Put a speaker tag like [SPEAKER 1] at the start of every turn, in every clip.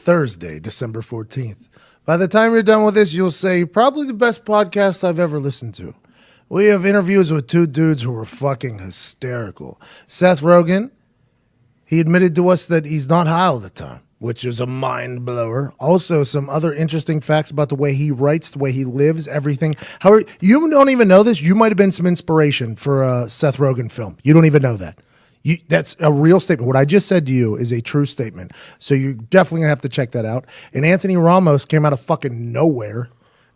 [SPEAKER 1] Thursday, December 14th. By the time you're done with this, you'll say, probably the best podcast I've ever listened to. We have interviews with two dudes who were fucking hysterical. Seth Rogen, he admitted to us that he's not high all the time, which is a mind blower. Also, some other interesting facts about the way he writes, the way he lives, everything. How you don't even know this? You might have been some inspiration for a Seth Rogen film. You don't even know that. That's a real statement. What I just said to you is a true statement. So you're definitely going to have to check that out. And Anthony Ramos came out of fucking nowhere.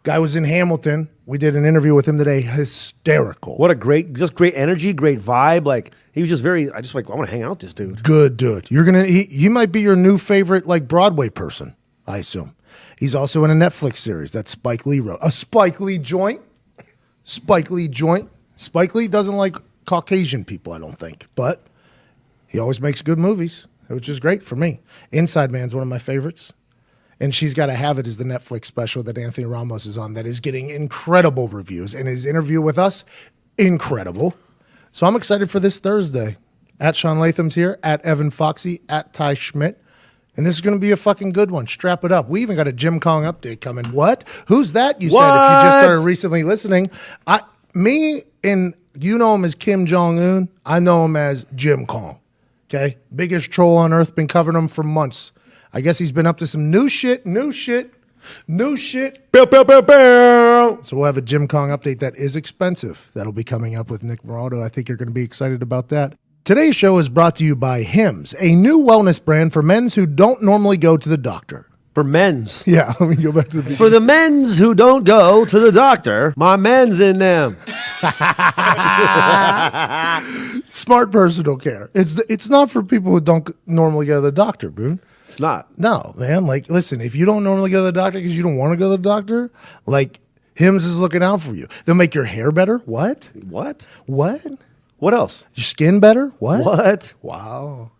[SPEAKER 1] Guy was in Hamilton. We did an interview with him today. Hysterical.
[SPEAKER 2] What a great energy, great vibe. Like, he was just I want to hang out with this dude.
[SPEAKER 1] Good dude. He might be your new favorite, like, Broadway person, I assume. He's also in a Netflix series that Spike Lee wrote. A Spike Lee joint. Spike Lee doesn't like Caucasian people, I don't think. But he always makes good movies, which is great for me. Inside Man's one of my favorites. And She's Gotta Have It is the Netflix special that Anthony Ramos is on that is getting incredible reviews. And his interview with us, incredible. So I'm excited for this Thursday. At Sean Latham's here, at Evan Foxy, at Ty Schmidt. And this is going to be a fucking good one. Strap it up. We even got a Jim Kong update coming. What? Who's that? You said if you just started recently listening. You know him as Kim Jong-un. I know him as Jim Kong. Okay? Biggest troll on earth. Been covering him for months. I guess he's been up to some new shit. Bow, bow, bow, bow. So we'll have a Jim Kong update that is expensive. That'll be coming up with Nick Morado. I think you're going to be excited about that. Today's show is brought to you by Hims, a new wellness brand for men who don't normally go to the doctor.
[SPEAKER 2] For men's.
[SPEAKER 1] Yeah, let me go back to the...
[SPEAKER 2] For the men's who don't go to the doctor, my men's in them.
[SPEAKER 1] Smart personal care. It's not for people who don't normally go to the doctor, Boone.
[SPEAKER 2] It's not.
[SPEAKER 1] No, man. Like, listen, if you don't normally go to the doctor because you don't want to go to the doctor, like, Hims is looking out for you. They'll make your hair better. What?
[SPEAKER 2] What?
[SPEAKER 1] What?
[SPEAKER 2] What else?
[SPEAKER 1] Your skin better. What?
[SPEAKER 2] What?
[SPEAKER 1] Wow.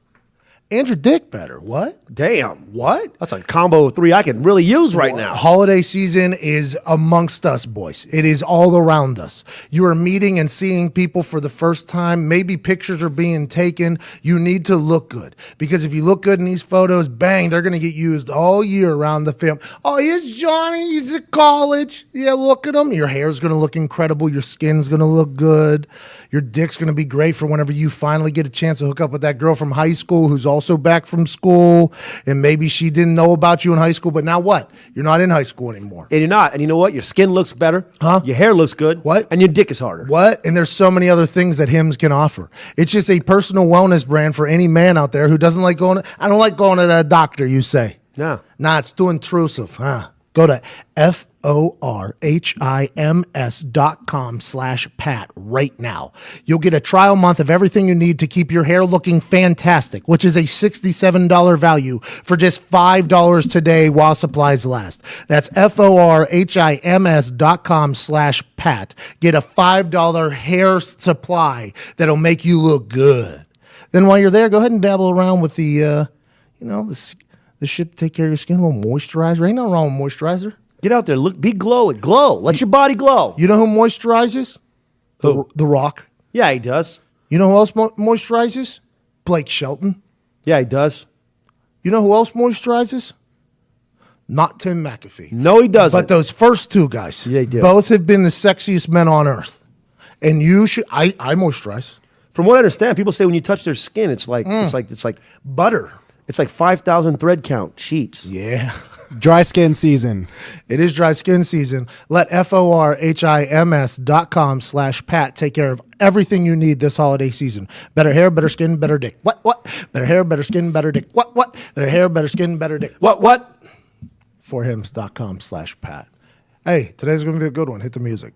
[SPEAKER 1] And your dick better. What?
[SPEAKER 2] Damn.
[SPEAKER 1] What?
[SPEAKER 2] That's a combo of three I can really use right now.
[SPEAKER 1] Holiday season is amongst us, boys. It is all around us. You are meeting and seeing people for the first time. Maybe pictures are being taken. You need to look good. Because if you look good in these photos, bang, they're going to get used all year around the film. Oh, here's Johnny. He's at college. Yeah, look at him. Your hair's going to look incredible. Your skin's going to look good. Your dick's going to be great for whenever you finally get a chance to hook up with that girl from high school who's also back from school, and maybe she didn't know about you in high school, but now what? You're not in high school anymore.
[SPEAKER 2] And you're not. And you know what? Your skin looks better.
[SPEAKER 1] Huh?
[SPEAKER 2] Your hair looks good.
[SPEAKER 1] What?
[SPEAKER 2] And your dick is harder.
[SPEAKER 1] What? And there's so many other things that Hims can offer. It's just a personal wellness brand for any man out there who doesn't like going I don't like going to the doctor, you say.
[SPEAKER 2] No.
[SPEAKER 1] Nah, it's too intrusive, huh? Go to FORHIMS.com/Pat right now. You'll get a trial month of everything you need to keep your hair looking fantastic, which is a $67 value for just $5 today while supplies last. That's FORHIMS.com/Pat. Get a $5 hair supply that'll make you look good. Then while you're there, go ahead and dabble around with the shit to take care of your skin, a little moisturizer. Ain't nothing wrong with moisturizer.
[SPEAKER 2] Get out there, look, be glowing, glow. Let your body glow.
[SPEAKER 1] You know who moisturizes?
[SPEAKER 2] Who?
[SPEAKER 1] The Rock.
[SPEAKER 2] Yeah, he does.
[SPEAKER 1] You know who else moisturizes? Blake Shelton.
[SPEAKER 2] Yeah, he does.
[SPEAKER 1] You know who else moisturizes? Not Tim McAfee.
[SPEAKER 2] No, he doesn't.
[SPEAKER 1] But those first two guys.
[SPEAKER 2] Yeah, they do.
[SPEAKER 1] Both have been the sexiest men on earth. And you should. I moisturize.
[SPEAKER 2] From what I understand, people say when you touch their skin, it's like
[SPEAKER 1] butter.
[SPEAKER 2] It's like 5,000 thread count sheets.
[SPEAKER 1] Yeah.
[SPEAKER 3] Dry skin season.
[SPEAKER 1] It is dry skin season. Let FORHIMS.com/Pat take care of everything you need this holiday season. Better hair, better skin, better dick. What? Better hair, better skin, better dick. What? Better hair, better skin, better dick.
[SPEAKER 2] What?
[SPEAKER 1] FORHIMS.com/Pat. Hey, today's going to be a good one. Hit the music.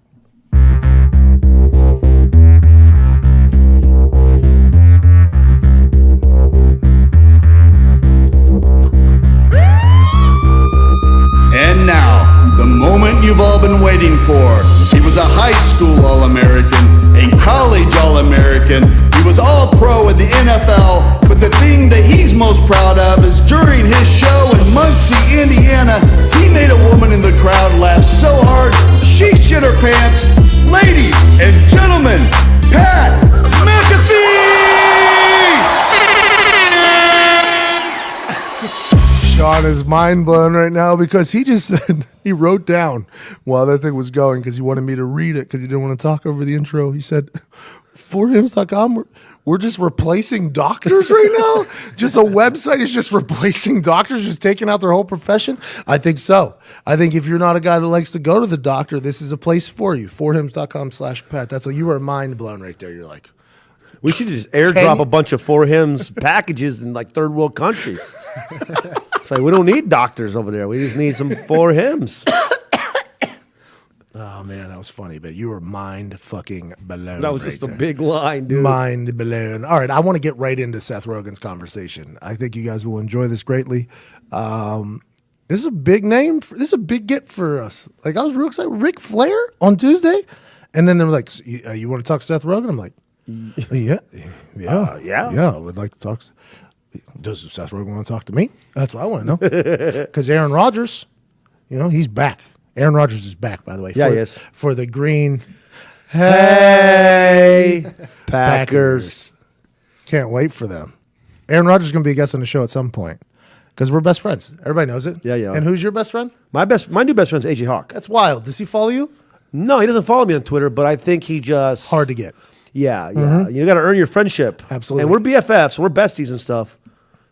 [SPEAKER 4] And now, the moment you've all been waiting for. He was a high school All-American, a college All-American. He was All-Pro in the NFL, but the thing that he's most proud of is during his show in Muncie, Indiana, he made a woman in the crowd laugh so hard, she shit her pants. Ladies and gentlemen, Pat McAfee!
[SPEAKER 1] Sean is is mind blown right now because he just said, he wrote down while that thing was going because he wanted me to read it because he didn't want to talk over the intro. He said, forhims.com, we're just replacing doctors right now? Just a website is just replacing doctors, just taking out their whole profession? I think so. I think if you're not a guy that likes to go to the doctor, this is a place for you. forhims.com/pet. That's you were mind blown right there. You're like,
[SPEAKER 2] We should just airdrop a bunch of For Hims packages in like third world countries. It's like we don't need doctors over there. We just need some For Hims.
[SPEAKER 1] oh man, that was funny, but you were mind fucking blown.
[SPEAKER 2] That was
[SPEAKER 1] right
[SPEAKER 2] just a
[SPEAKER 1] there.
[SPEAKER 2] big line, dude.
[SPEAKER 1] Mind blown. All right, I want to get right into Seth Rogen's conversation. I think you guys will enjoy this greatly. This is a big name. This is a big get for us. Like I was real excited. Ric Flair on Tuesday, and then they were like, "You want to talk Seth Rogen?" I'm like, "Yeah. I would like to talk." Does Seth Rogen want to talk to me? That's what I want to know. Because Aaron Rodgers, he's back. Aaron Rodgers is back, by the way.
[SPEAKER 2] Yeah, he is.
[SPEAKER 1] For the green. Hey,
[SPEAKER 2] Packers.
[SPEAKER 1] Can't wait for them. Aaron Rodgers is going to be a guest on the show at some point because we're best friends. Everybody knows it.
[SPEAKER 2] Yeah.
[SPEAKER 1] And who's your best friend?
[SPEAKER 2] My new best friend's AJ Hawk.
[SPEAKER 1] That's wild. Does he follow you?
[SPEAKER 2] No, he doesn't follow me on Twitter, but I think he just
[SPEAKER 1] Hard to get.
[SPEAKER 2] Yeah. You got to earn your friendship.
[SPEAKER 1] Absolutely.
[SPEAKER 2] And we're BFFs, we're besties and stuff.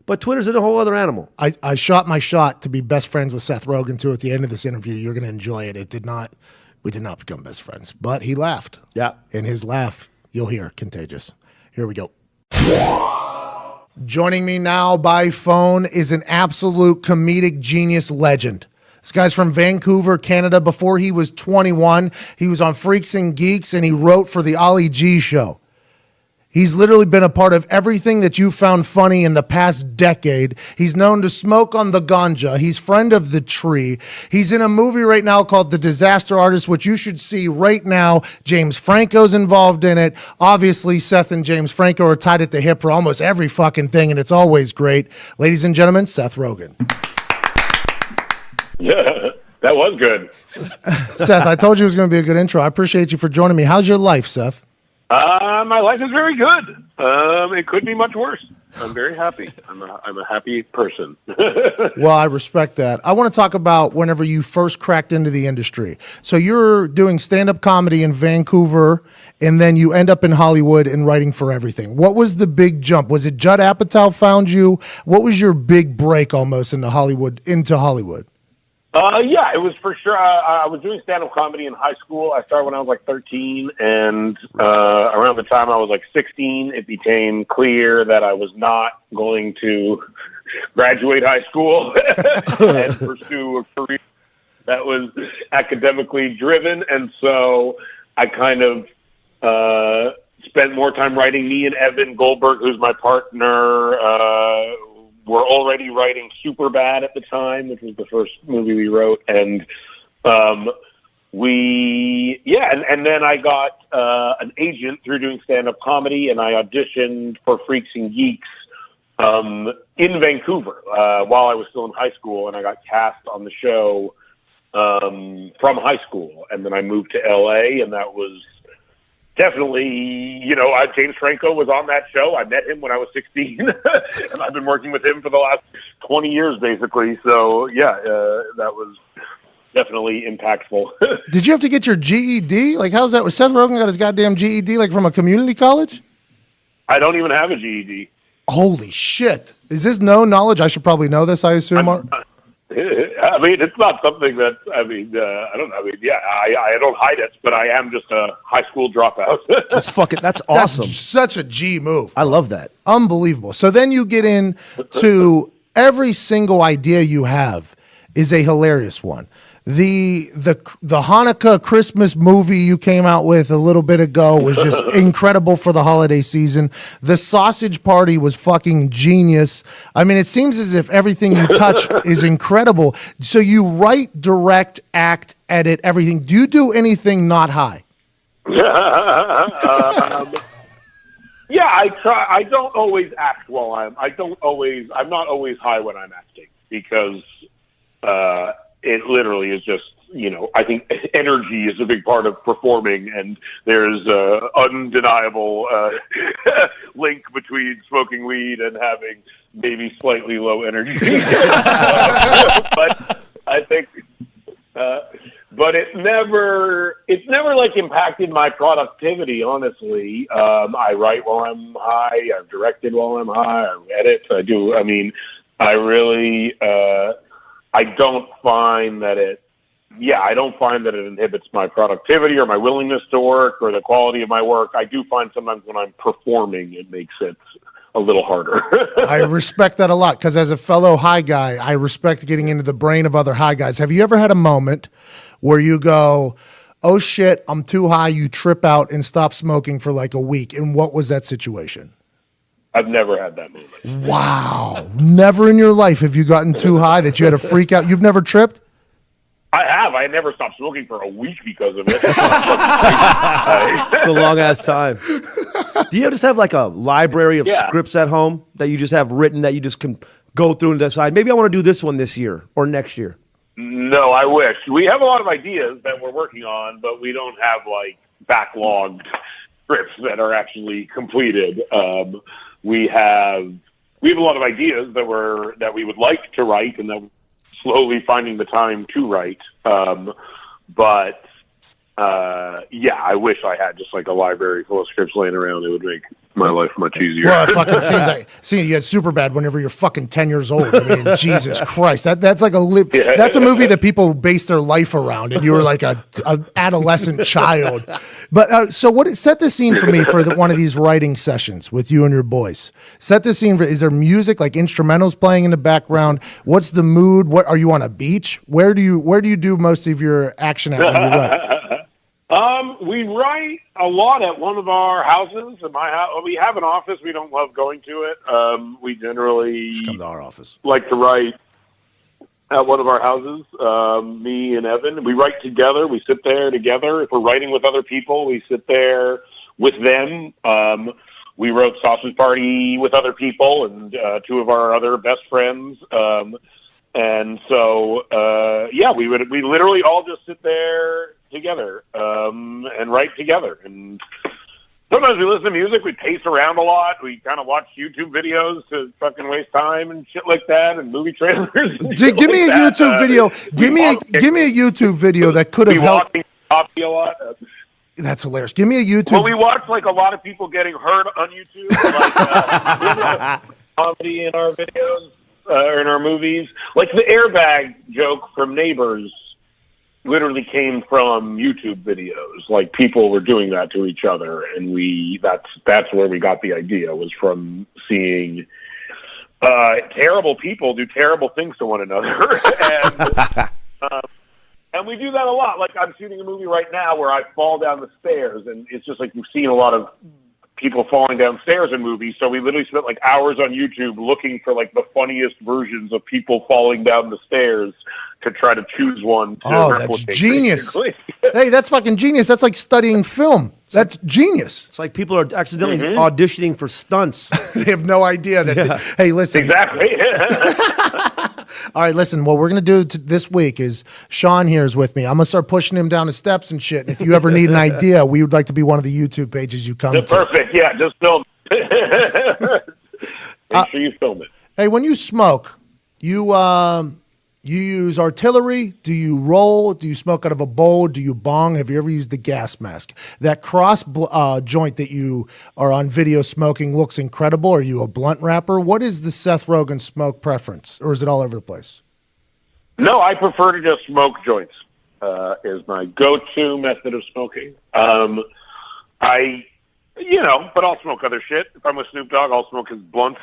[SPEAKER 2] But Twitter's a whole other animal.
[SPEAKER 1] I shot my shot to be best friends with Seth Rogen too. At the end of this interview, you're going to enjoy it. We did not become best friends, but he laughed.
[SPEAKER 2] Yeah.
[SPEAKER 1] And his laugh, you'll hear, contagious. Here we go. Joining me now by phone is an absolute comedic genius legend. This guy's from Vancouver, Canada. Before he was 21, he was on Freaks and Geeks, and he wrote for the Ali G Show. He's literally been a part of everything that you found funny in the past decade. He's known to smoke on the ganja. He's friend of the tree. He's in a movie right now called The Disaster Artist, which you should see right now. James Franco's involved in it. Obviously, Seth and James Franco are tied at the hip for almost every fucking thing, and it's always great. Ladies and gentlemen, Seth Rogen.
[SPEAKER 5] Yeah, that was good.
[SPEAKER 1] Seth, I told you it was going to be a good intro. I appreciate you for joining me. How's your life, Seth?
[SPEAKER 5] My life is very good. It could be much worse. I'm very happy. I'm a happy person.
[SPEAKER 1] Well, I respect that. I want to talk about whenever you first cracked into the industry. So you're doing stand-up comedy in Vancouver, and then you end up in Hollywood and writing for everything. What was the big jump? Was it Judd Apatow found you? What was your big break almost into Hollywood?
[SPEAKER 5] Yeah, it was for sure. I was doing stand-up comedy in high school. I started when I was like 13, and around the time I was like 16, it became clear that I was not going to graduate high school and pursue a career that was academically driven. And so I kind of spent more time writing. Me and Evan Goldberg, who's my partner, were already writing Superbad at the time, which was the first movie we wrote. And and then I got an agent through doing stand-up comedy, and I auditioned for Freaks and Geeks in Vancouver while I was still in high school, and I got cast on the show from high school. And then I moved to LA, and that was definitely, James Franco was on that show. I met him when I was 16, and I've been working with him for the last 20 years, basically. So, that was definitely impactful.
[SPEAKER 1] Did you have to get your GED? Like, how's that? Was Seth Rogen got his goddamn GED, like, from a community college?
[SPEAKER 5] I don't even have a GED.
[SPEAKER 1] Holy shit. Is this no knowledge? I should probably know this, I assume.
[SPEAKER 5] I mean, it's not something that, I don't know. I don't hide it, but I am just a high school dropout.
[SPEAKER 2] That's awesome.
[SPEAKER 1] That's such a G move.
[SPEAKER 2] I love that.
[SPEAKER 1] Unbelievable. So then you get into every single idea you have is a hilarious one. The Hanukkah Christmas movie you came out with a little bit ago was just incredible for the holiday season. The sausage party was fucking genius. I mean, it seems as if everything you touch is incredible. So you write, direct, act, edit, everything. Do you do anything not high?
[SPEAKER 5] Yeah, I try. I don't always act while I'm not always high when I'm acting because it literally is just I think energy is a big part of performing, and there's a undeniable link between smoking weed and having maybe slightly low energy. But I think, but it's never like impacted my productivity. Honestly, I write while I'm high. I've directed while I'm high. I edit. I do. I mean, I really, I don't find that it inhibits my productivity or my willingness to work or the quality of my work. I do find sometimes when I'm performing, it makes it a little harder.
[SPEAKER 1] I respect that a lot because as a fellow high guy, I respect getting into the brain of other high guys. Have you ever had a moment where you go, oh shit, I'm too high, you trip out and stop smoking for like a week? And what was that situation?
[SPEAKER 5] I've never had that moment.
[SPEAKER 1] Wow. Never in your life have you gotten too high that you had to freak out? You've never tripped?
[SPEAKER 5] I have. I never stopped smoking for a week because of it.
[SPEAKER 2] It's a long ass time. Do you just have like a library of scripts at home that you just have written that you just can go through and decide, maybe I want to do this one this year or next year?
[SPEAKER 5] No, I wish. We have a lot of ideas that we're working on, but we don't have like backlogged scripts that are actually completed. We have a lot of ideas that we would like to write and that we're slowly finding the time to write. I wish I had just like a library full of scripts laying around. It would make my life much easier.
[SPEAKER 1] Well, it fucking seems like you had Superbad whenever you're fucking 10 years old. I mean, Jesus Christ, that's like that's a movie that people base their life around, and you were like a adolescent child. But so set the scene for me for one of these writing sessions with you and your boys. Set the scene is there music like instrumentals playing in the background? What's the mood? What are you on a beach? Where do you do most of your action at when you write?
[SPEAKER 5] We write a lot at one of our houses. At my house, we have an office. We don't love going to it. We generally
[SPEAKER 1] just come to our office.
[SPEAKER 5] Like to write at one of our houses. Me and Evan, we write together. We sit there together. If we're writing with other people, we sit there with them. We wrote Sausage Party with other people and two of our other best friends. And so, we literally all just sit there together and write together. And sometimes we listen to music. We pace around a lot. We kind of watch YouTube videos to fucking waste time and shit like that, and movie trailers.
[SPEAKER 1] Give me a YouTube video. Give me a YouTube video that could have helped.
[SPEAKER 5] Coffee a lot.
[SPEAKER 1] That's hilarious. Give me a YouTube.
[SPEAKER 5] Well, we watch like a lot of people getting hurt on YouTube, like comedy in our videos. In our movies, like the airbag joke from Neighbors literally came from YouTube videos. Like people were doing that to each other, and that's where we got the idea, was from seeing terrible people do terrible things to one another. And we do that a lot. Like I'm shooting a movie right now where I fall down the stairs, and it's just like you've seen a lot of people falling downstairs in movies. So we literally spent like hours on YouTube looking for like the funniest versions of people falling down the stairs to try to choose one to replicate.
[SPEAKER 1] That's genius. Hey, that's fucking genius. That's like studying film. That's genius.
[SPEAKER 2] It's like people are accidentally auditioning for stunts.
[SPEAKER 1] They have no idea that hey, listen.
[SPEAKER 5] Exactly.
[SPEAKER 1] All right, listen, what we're going to do this week is Sean here is with me. I'm going to start pushing him down the steps and shit. If you ever need an idea, we would like to be one of the YouTube pages you come to.
[SPEAKER 5] Perfect. Yeah, just film it. Make sure you film it.
[SPEAKER 1] Hey, when you smoke, you use artillery? Do you roll? Do you smoke out of a bowl? Do you bong? Have you ever used the gas mask? That cross joint that you are on video smoking looks incredible. Are you a blunt wrapper? What is the Seth Rogen smoke preference, or is it all over the place?
[SPEAKER 5] No, I prefer to just smoke joints. Is my go-to method of smoking. But I'll smoke other shit. If I'm with Snoop Dogg, I'll smoke his blunts.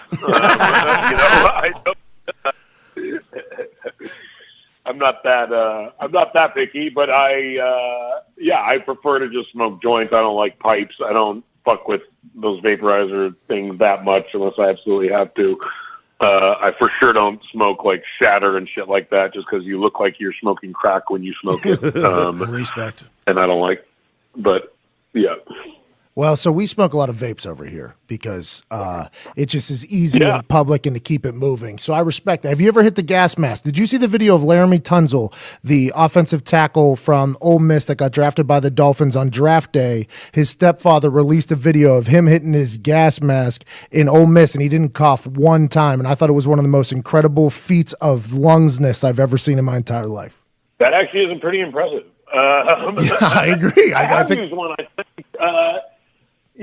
[SPEAKER 5] I'm not that picky, but I prefer to just smoke joints. I don't like pipes. I don't fuck with those vaporizer things that much unless I absolutely have to. I for sure don't smoke like shatter and shit like that just because you look like you're smoking crack when you smoke it.
[SPEAKER 1] Respect.
[SPEAKER 5] And I don't like, but yeah.
[SPEAKER 1] Well, so we smoke a lot of vapes over here because it just is easy in public and to keep it moving. So I respect that. Have you ever hit the gas mask? Did you see the video of Laramie Tunsil, the offensive tackle from Ole Miss that got drafted by the Dolphins on draft day? His stepfather released a video of him hitting his gas mask in Ole Miss, and he didn't cough one time. And I thought it was one of the most incredible feats of lungness I've ever seen in my entire life.
[SPEAKER 5] That actually is pretty impressive.
[SPEAKER 1] I agree. I think
[SPEAKER 5] used one.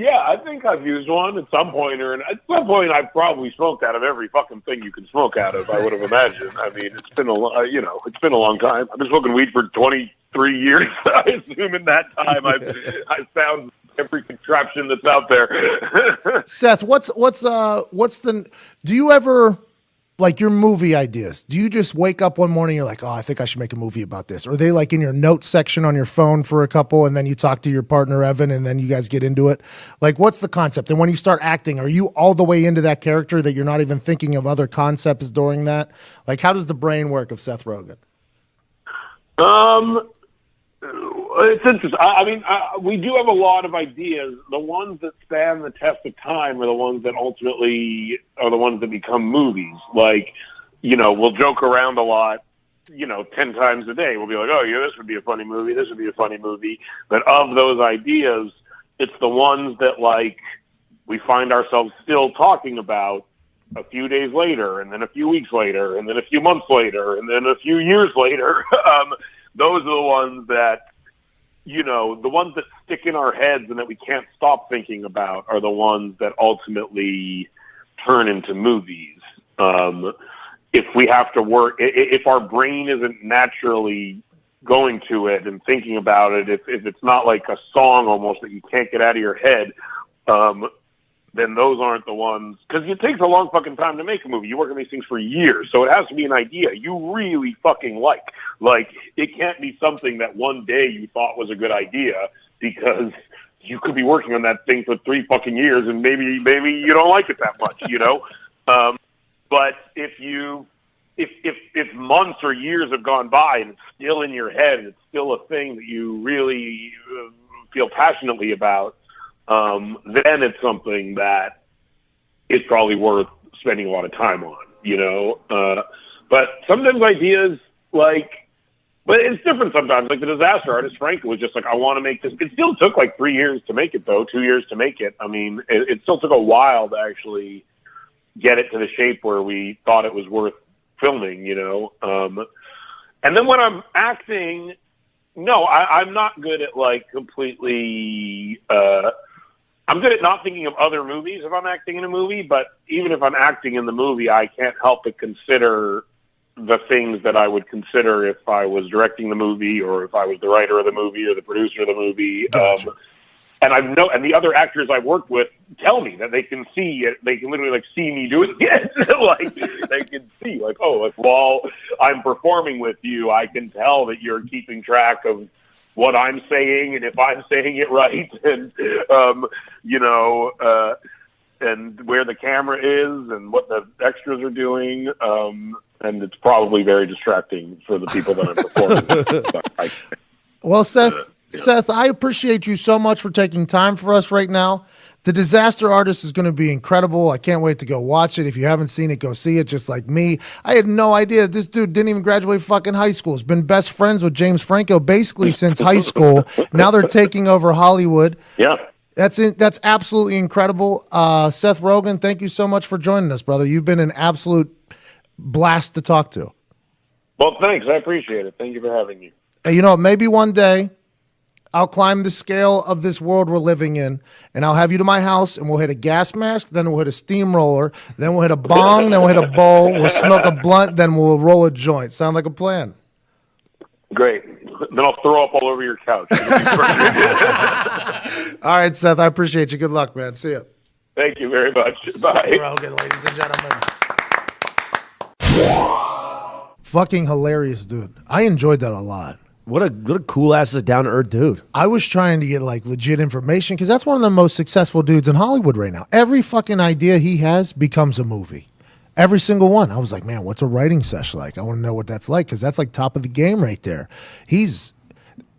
[SPEAKER 5] I think I've used one at some point, or at some point I've probably smoked out of every fucking thing you can smoke out of. I would have imagined. I mean, it's been it's been a long time. I've been smoking weed for 23 years. I assume in that time I've found every contraption that's out there.
[SPEAKER 1] Seth, do you ever, like, your movie ideas, do you just wake up one morning, you're like, oh, I think I should make a movie about this? Or are they like in your notes section on your phone for a couple, and then you talk to your partner, Evan, and then you guys get into it? Like, what's the concept? And when you start acting, are you all the way into that character that you're not even thinking of other concepts during that? Like, how does the brain work of Seth Rogen?
[SPEAKER 5] It's interesting. I mean, we do have a lot of ideas. The ones that stand the test of time are the ones that ultimately are the ones that become movies. Like, we'll joke around a lot, 10 times a day. We'll be like, oh, yeah, this would be a funny movie. This would be a funny movie. But of those ideas, it's the ones that, like, we find ourselves still talking about a few days later, and then a few weeks later, and then a few months later, and then a few years later. Those are the ones that, the ones that stick in our heads and that we can't stop thinking about are the ones that ultimately turn into movies. If we have to work, if our brain isn't naturally going to it and thinking about it, if it's not like a song almost that you can't get out of your head, then those aren't the ones. Because it takes a long fucking time to make a movie. You work on these things for years, so it has to be an idea you really fucking like. Like, it can't be something that one day you thought was a good idea, because you could be working on that thing for 3 fucking years and maybe you don't like it that much, But if months or years have gone by and it's still in your head, and it's still a thing that you really feel passionately about, then it's something that is probably worth spending a lot of time on, But sometimes ideas, but it's different sometimes. Like The Disaster Artist, Franco was just like, I want to make this. It still took like 3 years to make it, though, 2 years to make it. I mean, it still took a while to actually get it to the shape where we thought it was worth filming, And then when I'm acting, no, I'm not good at completely. I'm good at not thinking of other movies if I'm acting in a movie, but even if I'm acting in the movie, I can't help but consider the things that I would consider if I was directing the movie, or if I was the writer of the movie or the producer of the movie.
[SPEAKER 1] Gotcha.
[SPEAKER 5] And the other actors I've worked with tell me that they can see it. They can literally see me doing it. They can see while I'm performing with you, I can tell that you're keeping track of what I'm saying, and if I'm saying it right, and and where the camera is, and what the extras are doing, and it's probably very distracting for the people that I'm performing with.
[SPEAKER 1] Well, Seth, I appreciate you so much for taking time for us right now. The Disaster Artist is going to be incredible. I can't wait to go watch it. If you haven't seen it, go see it, just like me. I had no idea this dude didn't even graduate fucking high school. He's been best friends with James Franco basically since high school. Now they're taking over Hollywood.
[SPEAKER 5] Yeah.
[SPEAKER 1] That's absolutely incredible. Seth Rogen, thank you so much for joining us, brother. You've been an absolute blast to talk to.
[SPEAKER 5] Well, thanks. I appreciate it. Thank you for having me.
[SPEAKER 1] Hey, maybe one day I'll climb the scale of this world we're living in, and I'll have you to my house, and we'll hit a gas mask, then we'll hit a steamroller, then we'll hit a bong, then we'll hit a bowl, we'll smoke a blunt, then we'll roll a joint. Sound like a plan?
[SPEAKER 5] Great. Then I'll throw up all over your couch.
[SPEAKER 1] All right, Seth, I appreciate you. Good luck, man. See ya.
[SPEAKER 5] Thank you very much.
[SPEAKER 1] Seth
[SPEAKER 5] Bye.
[SPEAKER 1] Rogen, ladies and gentlemen. Fucking hilarious, dude. I enjoyed that a lot.
[SPEAKER 2] What a cool ass, down to earth dude.
[SPEAKER 1] I was trying to get legit information because that's one of the most successful dudes in Hollywood right now. Every fucking idea he has becomes a movie. Every single one. I was like, man, what's a writing session like? I want to know what that's like, because that's like top of the game right there.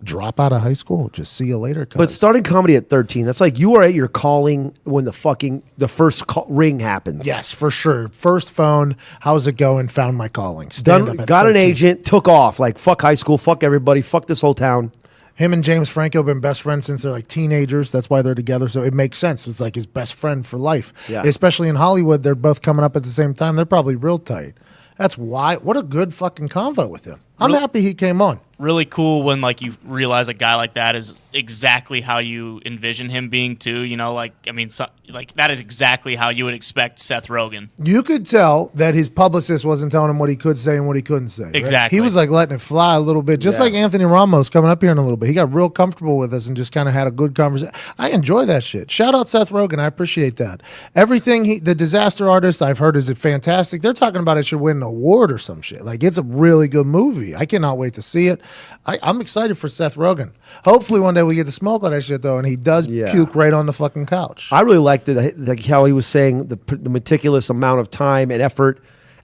[SPEAKER 1] drop out of high school. Just see you later. Cuz.
[SPEAKER 2] But starting comedy at 13, that's like you are at your calling when the first ring happens.
[SPEAKER 1] Yes, for sure. First phone, how's it going? Found my calling.
[SPEAKER 2] Got an agent, took off. Like, fuck high school, fuck everybody, fuck this whole town.
[SPEAKER 1] Him and James Franco have been best friends since they're like teenagers. That's why they're together. So it makes sense. It's like his best friend for life.
[SPEAKER 2] Yeah.
[SPEAKER 1] Especially in Hollywood, they're both coming up at the same time. They're probably real tight. That's why. What a good fucking convo with him. I'm happy he came on.
[SPEAKER 6] Really cool when like you realize a guy like that is exactly how you envision him being too. You know, like I mean, like that is exactly how you would expect Seth Rogen.
[SPEAKER 1] You could tell that his publicist wasn't telling him what he could say and what he couldn't say. Right?
[SPEAKER 6] Exactly.
[SPEAKER 1] He was like letting it fly a little bit, just like Anthony Ramos coming up here in a little bit. He got real comfortable with us and just kind of had a good conversation. I enjoy that shit. Shout out Seth Rogen. I appreciate that. Everything the Disaster Artist I've heard is fantastic. They're talking about it should win an award or some shit. Like it's a really good movie. I cannot wait to see it. I'm excited for Seth Rogen. Hopefully one day we get to smoke all that shit though, and he does puke right on the fucking couch.
[SPEAKER 2] I really liked it, like how he was saying the meticulous amount of time and effort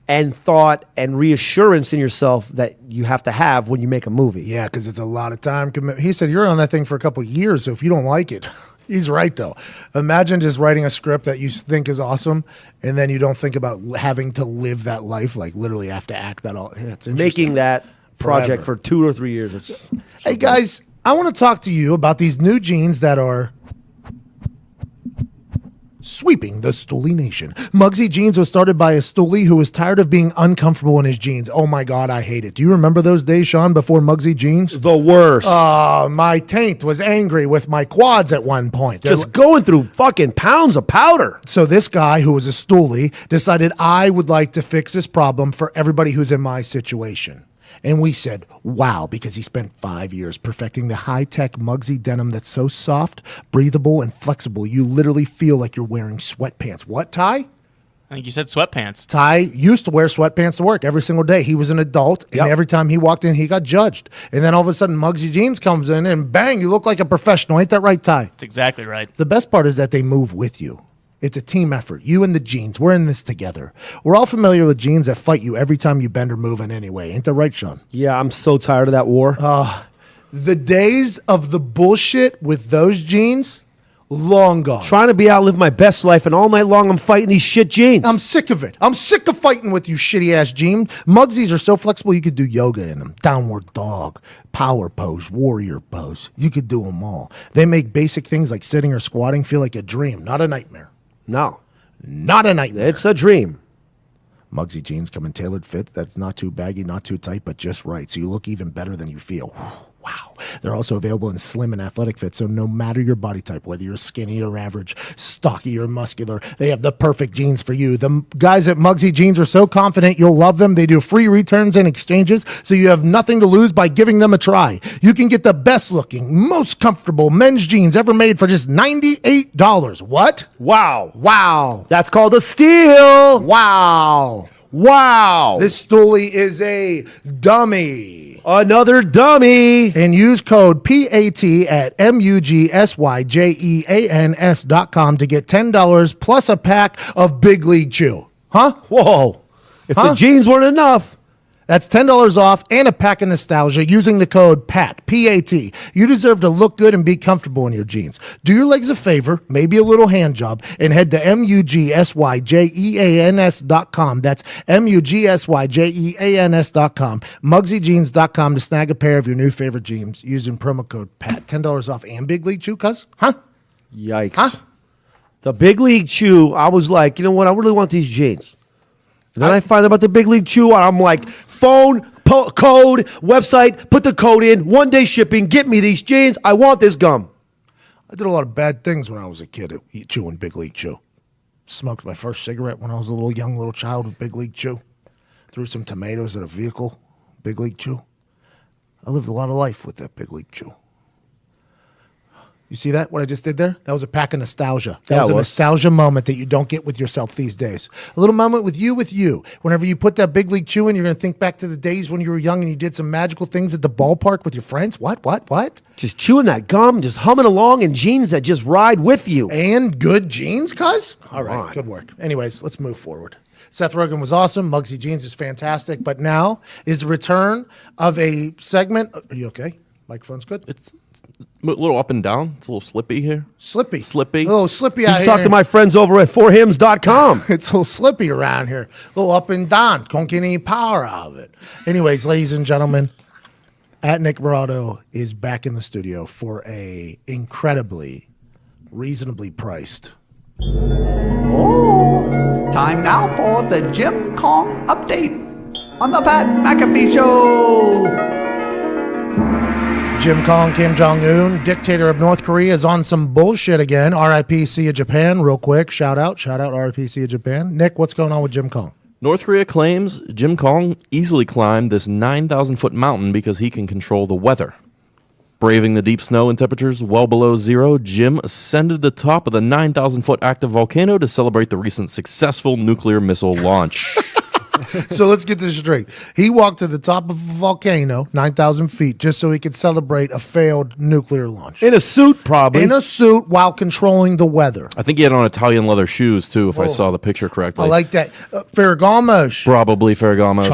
[SPEAKER 2] and thought and reassurance in yourself that you have to have when you make a movie.
[SPEAKER 1] Yeah, because it's a lot of time commitment. He said you're on that thing for a couple of years, so if you don't like it, he's right though. Imagine just writing a script that you think is awesome, and then you don't think about having to live that life, like literally have to act that all. Yeah, it's interesting.
[SPEAKER 2] Making that project
[SPEAKER 1] Forever.
[SPEAKER 2] for 2 or 3 years.
[SPEAKER 1] Hey guys, I want to talk to you about these new jeans that are sweeping the Stoolie Nation. Muggsy Jeans was started by a Stoolie who was tired of being uncomfortable in his jeans. Oh my God, I hate it. Do you remember those days, Sean, before Muggsy Jeans?
[SPEAKER 2] The worst.
[SPEAKER 1] My taint was angry with my quads at one point.
[SPEAKER 2] Just going through fucking pounds of powder.
[SPEAKER 1] So this guy who was a Stoolie decided I would like to fix this problem for everybody who's in my situation. And we said, wow, because he spent 5 years perfecting the high-tech Muggsy denim that's so soft, breathable, and flexible, you literally feel like you're wearing sweatpants. What, Ty?
[SPEAKER 6] I think you said sweatpants.
[SPEAKER 1] Ty used to wear sweatpants to work every single day. He was an adult, and every time he walked in, he got judged. And then all of a sudden, Muggsy Jeans comes in, and bang, you look like a professional. Ain't that right, Ty?
[SPEAKER 6] That's exactly right.
[SPEAKER 1] The best part is that they move with you. It's a team effort. You and the jeans, we're in this together. We're all familiar with jeans that fight you every time you bend or move in any way. Ain't that right, Sean?
[SPEAKER 2] Yeah, I'm so tired of that war.
[SPEAKER 1] The days of the bullshit with those jeans, long gone.
[SPEAKER 2] Trying to outlive my best life, and all night long I'm fighting these shit jeans.
[SPEAKER 1] I'm sick of it. I'm sick of fighting with you shitty-ass jeans. Muggsies are so flexible you could do yoga in them. Downward dog, power pose, warrior pose. You could do them all. They make basic things like sitting or squatting feel like a dream, not a nightmare.
[SPEAKER 2] No.
[SPEAKER 1] Not a nightmare.
[SPEAKER 2] It's a dream.
[SPEAKER 1] Muggsy jeans come in tailored fits that's not too baggy, not too tight, but just right. So you look even better than you feel. Wow. They're also available in slim and athletic fits, so no matter your body type, whether you're skinny or average, stocky or muscular, they have the perfect jeans for you. The guys at Muggsy Jeans are so confident you'll love them. They do free returns and exchanges, so you have nothing to lose by giving them a try. You can get the best looking, most comfortable men's jeans ever made for just $98. What?
[SPEAKER 2] Wow.
[SPEAKER 1] Wow.
[SPEAKER 2] That's called a steal.
[SPEAKER 1] Wow.
[SPEAKER 2] Wow.
[SPEAKER 1] This Stoolie is a dummy.
[SPEAKER 2] Another dummy.
[SPEAKER 1] And use code PAT at MUGSYJEANS.com to get $10 plus a pack of Big League Chew. Huh?
[SPEAKER 2] Whoa. If the jeans weren't enough.
[SPEAKER 1] That's $10 off and a pack of nostalgia using the code PAT, P-A-T. You deserve to look good and be comfortable in your jeans. Do your legs a favor, maybe a little hand job, and head to MUGSYJEANS.com. That's MUGSYJEANS.com. MuggsyJeans.com to snag a pair of your new favorite jeans using promo code PAT. $10 off and Big League Chew, cuz? Huh?
[SPEAKER 2] Yikes.
[SPEAKER 1] Huh?
[SPEAKER 2] The Big League Chew, I was like, you know what? I really want these jeans. And then I find out about the Big League Chew, and I'm like, phone, code, website, put the code in, 1 day shipping, get me these jeans. I want this gum.
[SPEAKER 1] I did a lot of bad things when I was a kid chewing Big League Chew. Smoked my first cigarette when I was a young child with Big League Chew. Threw some tomatoes at a vehicle, Big League Chew. I lived a lot of life with that Big League Chew. You see that? What I just did there? That was a pack of nostalgia. That was a nostalgia moment that you don't get with yourself these days. A little moment with you. Whenever you put that Big League Chew in, you're going to think back to the days when you were young and you did some magical things at the ballpark with your friends. What?
[SPEAKER 2] Just chewing that gum, just humming along in jeans that just ride with you.
[SPEAKER 1] And good jeans, cuz? All right, good work. Anyways, let's move forward. Seth Rogen was awesome. Muggsy Jeans is fantastic. But now is the return of a segment. Are you okay? Microphone's good.
[SPEAKER 7] It's a little up and down. It's a little slippy here.
[SPEAKER 1] Slippy.
[SPEAKER 7] Slippy.
[SPEAKER 1] A little slippy
[SPEAKER 2] You
[SPEAKER 1] out
[SPEAKER 2] should
[SPEAKER 1] here.
[SPEAKER 2] talk to my friends over at forhims.com.
[SPEAKER 1] It's a little slippy around here. A little up and down. Don't get any power out of it. Anyways, ladies and gentlemen, at Nick Morado is back in the studio for a incredibly reasonably priced.
[SPEAKER 8] Time now for the Jim Kong update on the Pat McAfee Show.
[SPEAKER 1] Jim Kong, Kim Jong-un, dictator of North Korea, is on some bullshit again. RIP, see you Japan, real quick. Shout out, RIP, see you Japan. Nick, what's going on with Jim Kong?
[SPEAKER 7] North Korea claims Jim Kong easily climbed this 9,000-foot mountain because he can control the weather. Braving the deep snow and temperatures well below zero, Jim ascended the top of the 9,000-foot active volcano to celebrate the recent successful nuclear missile launch.
[SPEAKER 1] So let's get this straight. He walked to the top of a volcano, 9,000 feet, just so he could celebrate a failed nuclear launch.
[SPEAKER 2] In a suit, probably.
[SPEAKER 1] In a suit while controlling the weather.
[SPEAKER 7] I think he had on Italian leather shoes, too, if I saw the picture correctly.
[SPEAKER 1] I like that. Ferragamos.
[SPEAKER 7] Probably Ferragamos.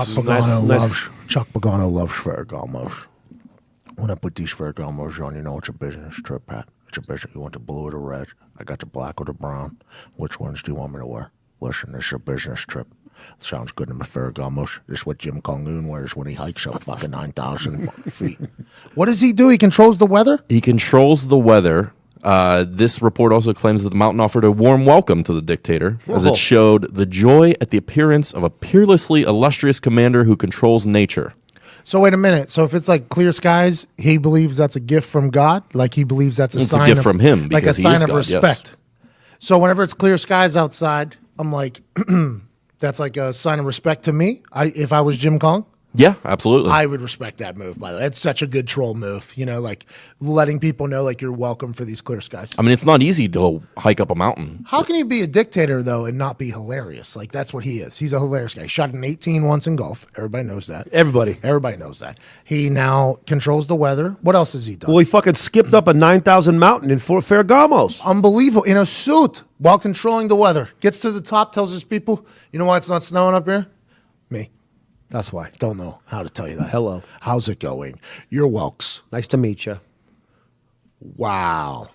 [SPEAKER 1] Chuck Pagano loves Ferragamos. When I put these Ferragamos on, you know it's a business trip, Pat. It's a business. You want the blue or the red? I got the black or the brown. Which ones do you want me to wear? Listen, this is a business trip. Sounds good to me, Ferragamos. This is what Jim Kong-un wears when he hikes up fucking 9,000 feet. What does he do? He controls the weather?
[SPEAKER 7] He controls the weather. This report also claims that the mountain offered a warm welcome to the dictator, as it showed the joy at the appearance of a peerlessly illustrious commander who controls nature.
[SPEAKER 1] So wait a minute. So if it's like clear skies, he believes that's a gift from God? Like he believes that's
[SPEAKER 7] It's a gift from him
[SPEAKER 1] like a
[SPEAKER 7] because he
[SPEAKER 1] sign
[SPEAKER 7] is
[SPEAKER 1] of
[SPEAKER 7] God, yes.
[SPEAKER 1] respect. So whenever it's clear skies outside, I'm like, that's like a sign of respect to me. If I was Jim Kong,
[SPEAKER 7] Yeah, absolutely.
[SPEAKER 1] I would respect that move, by the way. It's such a good troll move, you know, like letting people know like you're welcome for these clear skies.
[SPEAKER 7] I mean, it's not easy to hike up a mountain.
[SPEAKER 1] How can he be a dictator, though, and not be hilarious? Like, that's what he is. He's a hilarious guy. He shot an 18 once in golf. Everybody knows that.
[SPEAKER 2] Everybody
[SPEAKER 1] knows that. He now controls the weather. What else has he done?
[SPEAKER 2] Well, he fucking skipped up a 9,000 mountain in Ferragamos.
[SPEAKER 1] Unbelievable. In a suit while controlling the weather. Gets to the top, tells his people, you know why it's not snowing up here? Me.
[SPEAKER 2] That's why.
[SPEAKER 1] Don't know how to tell you that.
[SPEAKER 2] Hello.
[SPEAKER 1] How's it going? You're welks.
[SPEAKER 2] Nice to meet you.
[SPEAKER 1] Wow.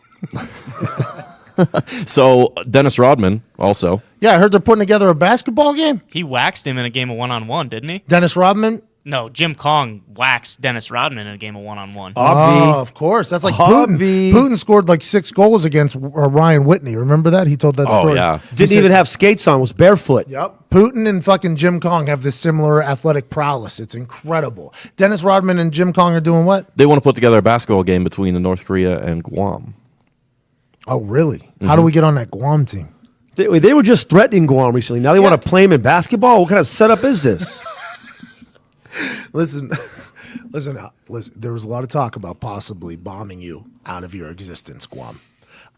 [SPEAKER 7] So Dennis Rodman also.
[SPEAKER 1] Yeah, I heard they're putting together a basketball game.
[SPEAKER 6] He waxed him in a game of one-on-one, didn't he?
[SPEAKER 1] Dennis Rodman.
[SPEAKER 6] No, Jim Kong waxed Dennis Rodman in a game of one-on-one.
[SPEAKER 1] Oh, of course. That's like Putin. Putin scored like 6 goals against Ryan Whitney. Remember that? He told that story.
[SPEAKER 7] Oh, yeah.
[SPEAKER 2] Didn't even have skates on, was barefoot.
[SPEAKER 1] Yep. Putin and fucking Jim Kong have this similar athletic prowess. It's incredible. Dennis Rodman and Jim Kong are doing what?
[SPEAKER 7] They want to put together a basketball game between the North Korea and Guam.
[SPEAKER 1] Oh, really? How do we get on that Guam team?
[SPEAKER 2] They were just threatening Guam recently. Now they want to play him in basketball? What kind of setup is this?
[SPEAKER 1] Listen, there was a lot of talk about possibly bombing you out of your existence, Guam.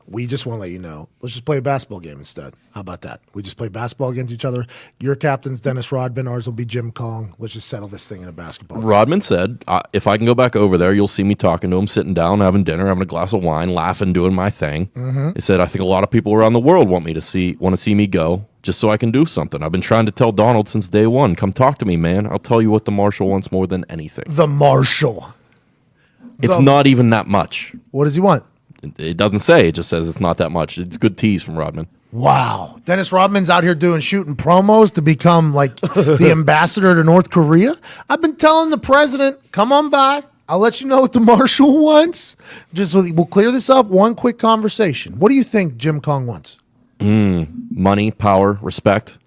[SPEAKER 1] We just want to let you know. Let's just play a basketball game instead. How about that? We just play basketball against each other. Your captain's Dennis Rodman. Ours will be Jim Kong. Let's just settle this thing in a basketball game.
[SPEAKER 7] Rodman said, if I can go back over there, you'll see me talking to him, sitting down, having dinner, having a glass of wine, laughing, doing my thing.
[SPEAKER 1] Mm-hmm.
[SPEAKER 7] He said, I think a lot of people around the world want to see me go just so I can do something. I've been trying to tell Donald since day one, come talk to me, man. I'll tell you what the Marshal wants more than anything.
[SPEAKER 1] The Marshal.
[SPEAKER 7] It's not even that much.
[SPEAKER 1] What does he want?
[SPEAKER 7] It doesn't say. It just says it's not that much. It's good tease from Rodman.
[SPEAKER 1] Wow. Dennis Rodman's out here shooting promos to become like the ambassador to North Korea. I've been telling the president, come on by. I'll let you know what the Marshal wants. We'll clear this up. One quick conversation. What do you think Jim Kong wants?
[SPEAKER 7] Money, power, respect,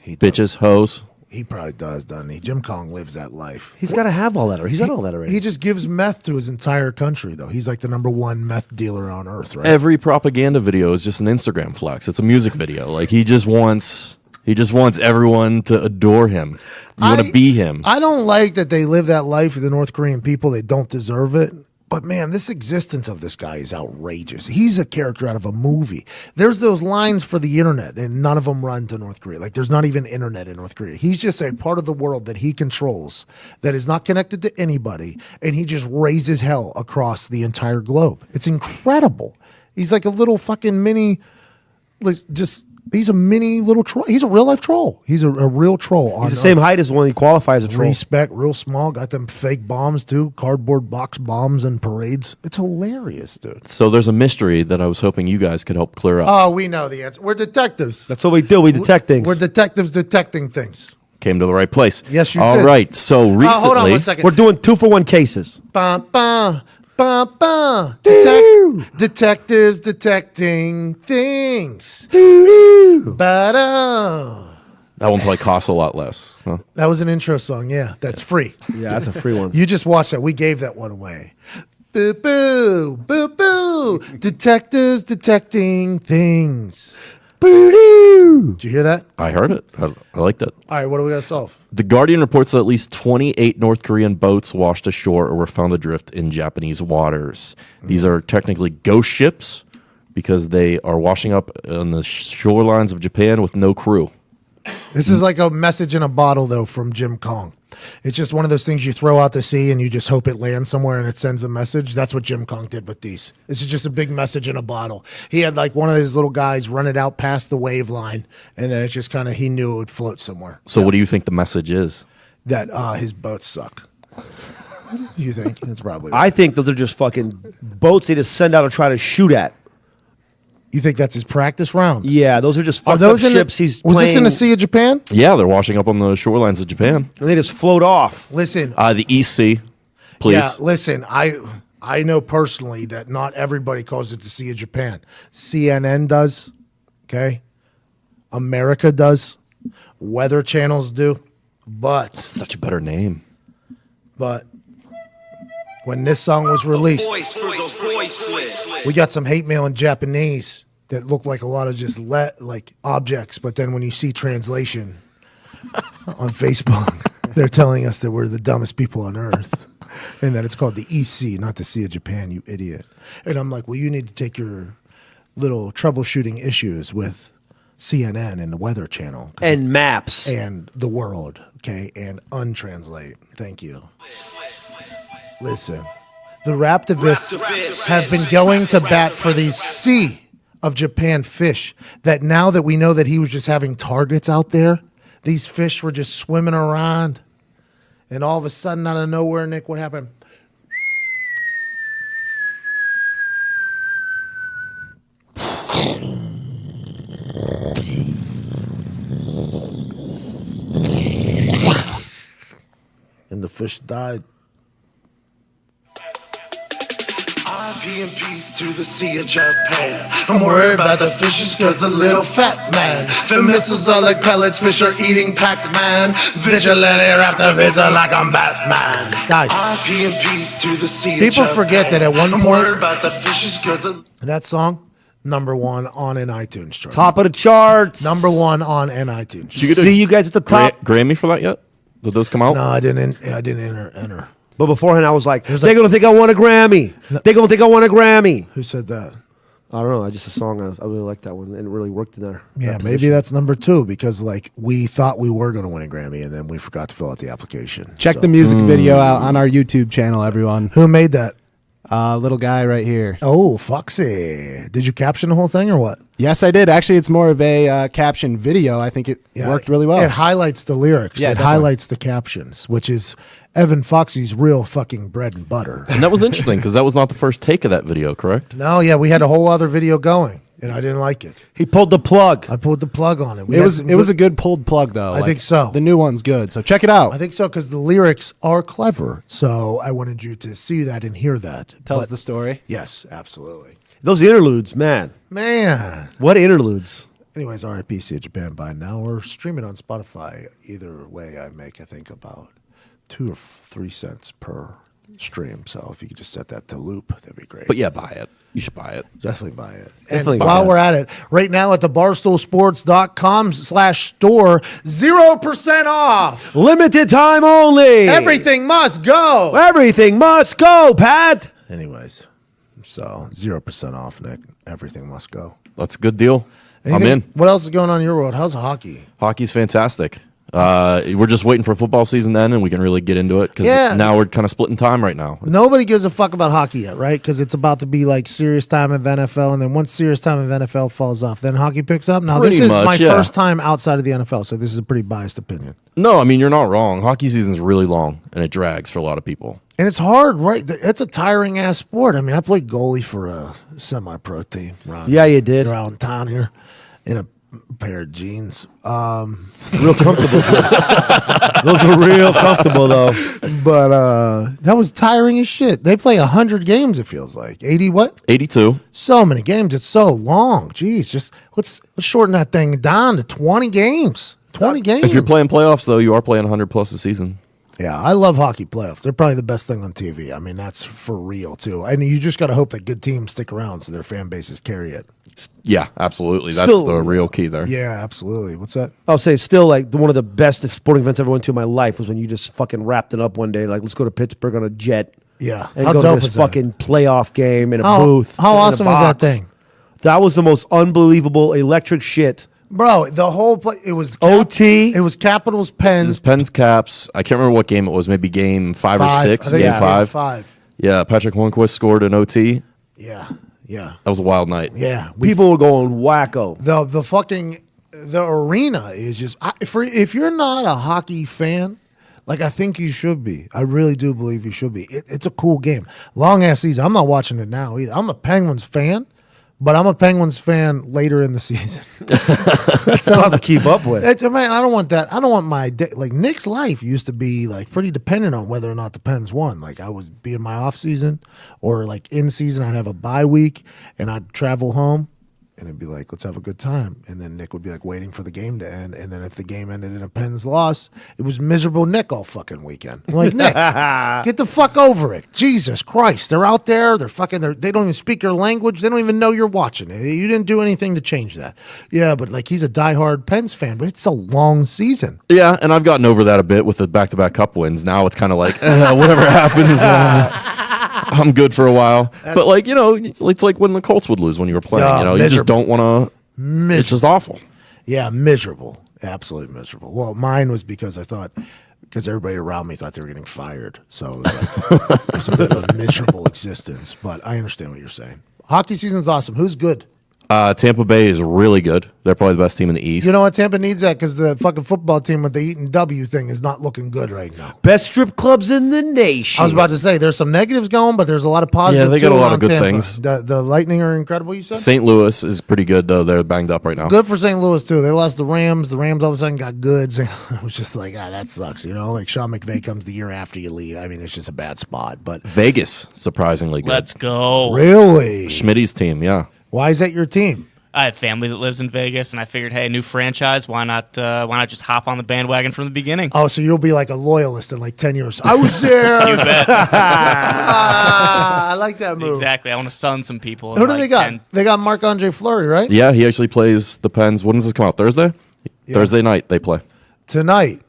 [SPEAKER 7] bitches, hoes.
[SPEAKER 1] He probably does, doesn't he? Jim Kong lives that life.
[SPEAKER 2] He's got to have all that. He's got all that already.
[SPEAKER 1] He just gives meth to his entire country, though. He's like the #1 meth dealer on earth, right?
[SPEAKER 7] Every propaganda video is just an Instagram flex. It's a music video. Like he just wants everyone to adore him. You want to be him.
[SPEAKER 1] I don't like that they live that life for the North Korean people. They don't deserve it. But man, this existence of this guy is outrageous. He's a character out of a movie. There's those lines for the internet, and none of them run to North Korea. Like there's not even internet in North Korea. He's just a part of the world that he controls that is not connected to anybody, and he just raises hell across the entire globe. It's incredible. He's like a little fucking mini, just He's a mini little troll. He's a real life troll. He's a real troll.
[SPEAKER 2] He's the same height as when he qualifies as a troll.
[SPEAKER 1] Respect, real small. Got them fake bombs too, cardboard box bombs and parades. It's hilarious, dude.
[SPEAKER 7] So there's a mystery that I was hoping you guys could help clear up.
[SPEAKER 1] Oh, we know the answer. We're detectives.
[SPEAKER 2] That's what we do. We detect things.
[SPEAKER 1] We're detectives detecting things.
[SPEAKER 7] Came to the right place.
[SPEAKER 1] Yes, you
[SPEAKER 7] All
[SPEAKER 1] did.
[SPEAKER 7] right. So recently,
[SPEAKER 1] Hold on 1 second.
[SPEAKER 2] We're doing 2-for-1 cases.
[SPEAKER 1] Ba, ba, ba, ba. Detectives detecting things. Ba-da.
[SPEAKER 7] that one probably costs a lot less. Huh?
[SPEAKER 1] That was an intro song. Yeah, that's free.
[SPEAKER 2] Yeah, that's a free one.
[SPEAKER 1] You just watched that. We gave that one away. Boo boo, boo boo. Detectives detecting things. Boo doo. Did you hear that?
[SPEAKER 7] I heard it. I like that.
[SPEAKER 1] All right, what do we got to solve?
[SPEAKER 7] The Guardian reports that at least 28 North Korean boats washed ashore or were found adrift in Japanese waters. These are technically ghost ships because they are washing up on the shorelines of Japan with no crew.
[SPEAKER 1] This is like a message in a bottle, though, from Jim Kong. It's just one of those things you throw out to sea and you just hope it lands somewhere and it sends a message. That's what Jim Kong did with these. This is just a big message in a bottle. He had like one of his little guys run it out past the wave line, and then it just kind of, he knew it would float somewhere.
[SPEAKER 7] So what do you think the message is?
[SPEAKER 1] That his boats suck. You think? That's probably
[SPEAKER 2] I think that they're just fucking boats they just send out to try to shoot at.
[SPEAKER 1] You think that's his practice round?
[SPEAKER 2] Yeah, those are just
[SPEAKER 1] Are
[SPEAKER 2] fucked
[SPEAKER 1] those
[SPEAKER 2] up
[SPEAKER 1] in
[SPEAKER 2] ships. He's
[SPEAKER 1] was this in
[SPEAKER 2] playing-
[SPEAKER 1] the Sea of Japan?
[SPEAKER 7] Yeah, they're washing up on the shorelines of Japan.
[SPEAKER 2] And they just float off.
[SPEAKER 1] Listen,
[SPEAKER 7] The East Sea, please.
[SPEAKER 1] yeah, listen, I know personally that not everybody calls it the Sea of Japan. CNN does, okay? America does. Weather channels do. But
[SPEAKER 7] Such a better name.
[SPEAKER 1] when this song was released, we got some hate mail in Japanese that looked like a lot of just like objects. But then when you see translation on Facebook, they're telling us that we're the dumbest people on earth and that it's called the EC, not the Sea of Japan, you idiot. And I'm like, well, you need to take your little troubleshooting issues with CNN and the Weather Channel.
[SPEAKER 2] And maps.
[SPEAKER 1] And the world, okay? And untranslate. Thank you. Listen, the Raptivists have been going to bat for these Sea of Japan fish that now that we know that he was just having targets out there, these fish were just swimming around. And all of a sudden, out of nowhere, Nick, what happened? And the fish died. RP and peace to the Sea of Japan. I'm worried about the fishes cause the little fat man. The missiles are like pellets, fish are eating Pac-Man. Vigilante Raptivists are like I'm Batman. Guys, RP and peace to the Sea of Japan. People forget that at one point, I'm worried about the fishes cause that song, #1 on an iTunes chart.
[SPEAKER 2] Top of the charts.
[SPEAKER 1] #1 on an iTunes chart.
[SPEAKER 2] See you guys at the top.
[SPEAKER 7] Grammy for that yet? Did those come out?
[SPEAKER 1] No, I didn't enter.
[SPEAKER 2] But beforehand, I was like, they're
[SPEAKER 1] like-
[SPEAKER 2] going to think I won a Grammy. They're going to think I won a Grammy.
[SPEAKER 1] Who said that?
[SPEAKER 2] I don't know. I just a song. I really like that one. And it really worked in there.
[SPEAKER 1] Yeah, maybe that's #2 because like we thought we were going to win a Grammy and then we forgot to fill out the application.
[SPEAKER 3] Check
[SPEAKER 1] So-
[SPEAKER 3] the music video out on our YouTube channel, everyone.
[SPEAKER 1] Who made that?
[SPEAKER 3] Little guy right here.
[SPEAKER 1] Oh, Foxy. Did you caption the whole thing or what?
[SPEAKER 3] Yes, I did. Actually, it's more of a caption video. I think it worked really well.
[SPEAKER 1] It highlights the lyrics.
[SPEAKER 3] Yeah,
[SPEAKER 1] it
[SPEAKER 3] definitely.
[SPEAKER 1] highlights the captions, which is Evan Foxy's real fucking bread and butter.
[SPEAKER 7] And that was interesting because that was not the first take of that video, correct?
[SPEAKER 1] No, yeah, we had a whole other video going, and I didn't like it.
[SPEAKER 2] He pulled the plug.
[SPEAKER 1] I pulled the plug on it.
[SPEAKER 3] It was a good pulled plug though.
[SPEAKER 1] I think so.
[SPEAKER 3] The new one's good. So check it out.
[SPEAKER 1] I think so because the lyrics are clever. So I wanted you to see that and hear that.
[SPEAKER 3] Tells
[SPEAKER 1] But-
[SPEAKER 3] the story.
[SPEAKER 1] Yes, absolutely.
[SPEAKER 2] Those interludes, man.
[SPEAKER 1] Man.
[SPEAKER 2] What interludes?
[SPEAKER 1] Anyways, RIP Sea of Japan by now. Or stream it on Spotify. Either way, I make, I think, about 2 or 3 cents per stream. So if you could just set that to loop, that'd be great.
[SPEAKER 7] But yeah, buy it. You should buy it.
[SPEAKER 1] Definitely buy it.
[SPEAKER 2] Definitely
[SPEAKER 1] And
[SPEAKER 2] buy
[SPEAKER 1] while
[SPEAKER 2] it.
[SPEAKER 1] we're at it, right now at the barstoolsports.com/store, 0% off.
[SPEAKER 2] Limited time only.
[SPEAKER 1] Everything must go.
[SPEAKER 2] Everything must go, Pat.
[SPEAKER 1] Anyways, so 0% off, Nick. Everything must go.
[SPEAKER 7] That's a good deal.
[SPEAKER 1] Anything-
[SPEAKER 7] I'm in.
[SPEAKER 1] What else is going on in your world? How's hockey?
[SPEAKER 7] Hockey's fantastic. We're just waiting for football season then, and we can really get into it because now we're kind of splitting time right now.
[SPEAKER 1] Nobody gives a fuck about hockey yet, right? Because it's about to be like serious time of NFL, and then once serious time of NFL falls off, then hockey picks up. Now, this is my first time outside of the NFL, so this is a pretty biased opinion.
[SPEAKER 7] No, I mean, you're not wrong. Hockey season's really long, and it drags for a lot of people.
[SPEAKER 1] And it's hard, right? It's a tiring ass sport. I mean, I played goalie for a semi-pro team.
[SPEAKER 2] You did.
[SPEAKER 1] Around town here in a pair of jeans.
[SPEAKER 2] Real comfortable. Those are real comfortable, though.
[SPEAKER 1] But that was tiring as shit. They play 100 games, it feels like. 80 what?
[SPEAKER 7] 82.
[SPEAKER 1] So many games. It's so long. Jeez, just let's shorten that thing down to 20 games. 20 games.
[SPEAKER 7] If you're playing playoffs, though, you are playing 100 plus a season.
[SPEAKER 1] Yeah, I love hockey playoffs. They're probably the best thing on TV. I mean, that's for real, too. And you just got to hope that good teams stick around so their fan bases carry it.
[SPEAKER 7] Yeah, absolutely. That's the real key there.
[SPEAKER 1] Yeah, absolutely. What's that?
[SPEAKER 2] I'll say still like one of the best sporting events I ever went to in my life was when you just fucking wrapped it up one day. Like, let's go to Pittsburgh on a jet.
[SPEAKER 1] Yeah.
[SPEAKER 2] And go to this fucking playoff game in a booth.
[SPEAKER 1] How awesome was that thing?
[SPEAKER 2] That was the most unbelievable electric shit.
[SPEAKER 1] Bro, the whole play, it was
[SPEAKER 2] OT.
[SPEAKER 1] It was Capitals, Pens.
[SPEAKER 7] Pens, Caps. I can't remember what game it was. Maybe game 5 or 6. Game 5. Yeah, Patrick Hornquist scored an OT.
[SPEAKER 1] Yeah.
[SPEAKER 7] That was a wild night.
[SPEAKER 1] Yeah.
[SPEAKER 2] People were going wacko.
[SPEAKER 1] The arena is just, if you're not a hockey fan, like I think you should be. I really do believe you should be. It's a cool game. Long ass season. I'm not watching it now either. I'm a Penguins fan. But I'm a Penguins fan later in the season.
[SPEAKER 2] That's hard to keep up with.
[SPEAKER 1] Man, I don't want that. I don't want my like Nick's life used to be like pretty dependent on whether or not the Pens won. Like I was be in my off season or like in season. I'd have a bye week and I'd travel home and it'd be like, let's have a good time. And then Nick would be like waiting for the game to end. And then if the game ended in a Pens loss, it was miserable Nick all fucking weekend. I'm like, Nick, get the fuck over it. Jesus Christ. They're out there. They don't even speak your language. They don't even know you're watching it. You didn't do anything to change that. Yeah, but like he's a diehard Pens fan, but it's a long season.
[SPEAKER 7] Yeah, and I've gotten over that a bit with the back-to-back cup wins. Now it's kind of like, whatever happens, I'm good for a while. But like, it's like when the Colts would lose when you were playing. You just don't want to. It's just awful.
[SPEAKER 1] Yeah, miserable. Absolutely miserable. Well, mine was because because everybody around me thought they were getting fired. So it was like a miserable existence. But I understand what you're saying. Hockey season's awesome. Who's good?
[SPEAKER 7] Tampa Bay is really good. They're probably the best team in the East.
[SPEAKER 1] You know what? Tampa needs that because the fucking football team with the Eaton W thing is not looking good right now.
[SPEAKER 2] Best strip clubs in the nation.
[SPEAKER 1] I was about to say there's some negatives going, but there's a lot of positives.
[SPEAKER 7] Yeah, they got a lot of good
[SPEAKER 1] Tampa.
[SPEAKER 7] things.
[SPEAKER 1] The Lightning are incredible, you said?
[SPEAKER 7] St. Louis is pretty good, though. They're banged up right now.
[SPEAKER 1] Good for St. Louis, too. They lost the Rams. The Rams all of a sudden got good. It was just like, that sucks, Like Sean McVay comes the year after you leave. I mean, it's just a bad spot. But
[SPEAKER 7] Vegas, surprisingly good.
[SPEAKER 6] Let's go.
[SPEAKER 1] Really?
[SPEAKER 7] Schmitty's team, yeah.
[SPEAKER 1] Why is that your team?
[SPEAKER 6] I have family that lives in Vegas, and I figured, hey, new franchise. Why not just hop on the bandwagon from the beginning?
[SPEAKER 1] Oh, so you'll be like a loyalist in like 10 years. I was there.
[SPEAKER 6] You bet.
[SPEAKER 1] I like that move.
[SPEAKER 6] Exactly. I want to sun some people.
[SPEAKER 1] Who do they got? They got Marc-Andre Fleury, right?
[SPEAKER 7] Yeah, he actually plays the Pens. When does this come out? Thursday? Yeah. Thursday night they play.
[SPEAKER 1] Tonight.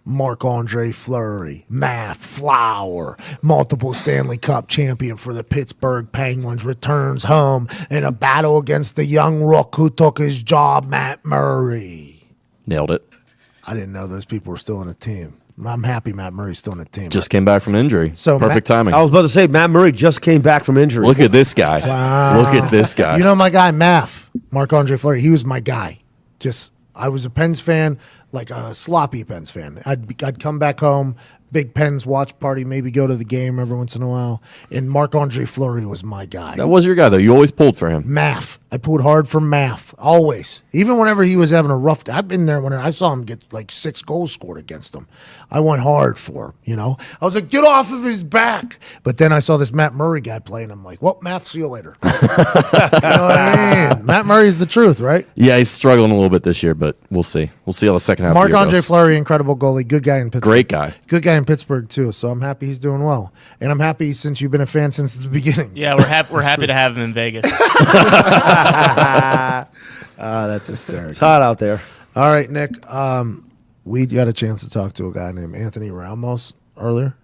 [SPEAKER 1] Marc-Andre Fleury, Matt Flower, multiple Stanley Cup champion for the Pittsburgh Penguins, returns home in a battle against the young rook who took his job, Matt Murray.
[SPEAKER 7] Nailed it.
[SPEAKER 1] I didn't know those people were still in a team. I'm happy Matt Murray's still in a team.
[SPEAKER 7] Just came back from injury. So perfect timing.
[SPEAKER 2] I was about to say, Matt Murray just came back from injury.
[SPEAKER 7] Look at this guy.
[SPEAKER 1] Wow.
[SPEAKER 7] Look at this guy.
[SPEAKER 1] You know my guy, Marc-Andre Fleury, he was my guy. I was a Pens fan, like a sloppy Pens fan. I'd come back home, big Pens watch party, maybe go to the game every once in a while. And Marc-Andre Fleury was my guy.
[SPEAKER 7] That was your guy, though. You always pulled for him.
[SPEAKER 1] Math. I pulled hard for Math, always. Even whenever he was having a rough day. I've been there when I saw him get like 6 goals scored against him. I went hard for him, I was like, get off of his back. But then I saw this Matt Murray guy play, and I'm like, well, Math, see you later. You know what I mean? Matt Murray's the truth, right?
[SPEAKER 7] Yeah, he's struggling a little bit this year, but we'll see. We'll see how the second half of the year
[SPEAKER 1] Marc-Andre
[SPEAKER 7] goes.
[SPEAKER 1] Fleury, incredible goalie, good guy in Pittsburgh.
[SPEAKER 7] Great guy.
[SPEAKER 1] Good guy in Pittsburgh, too, so I'm happy he's doing well. And I'm happy since you've been a fan since the beginning.
[SPEAKER 6] Yeah, we're happy to have him in Vegas.
[SPEAKER 1] That's hysterical.
[SPEAKER 2] It's hot out there.
[SPEAKER 1] All right, Nick. We got a chance to talk to a guy named Anthony Ramos earlier.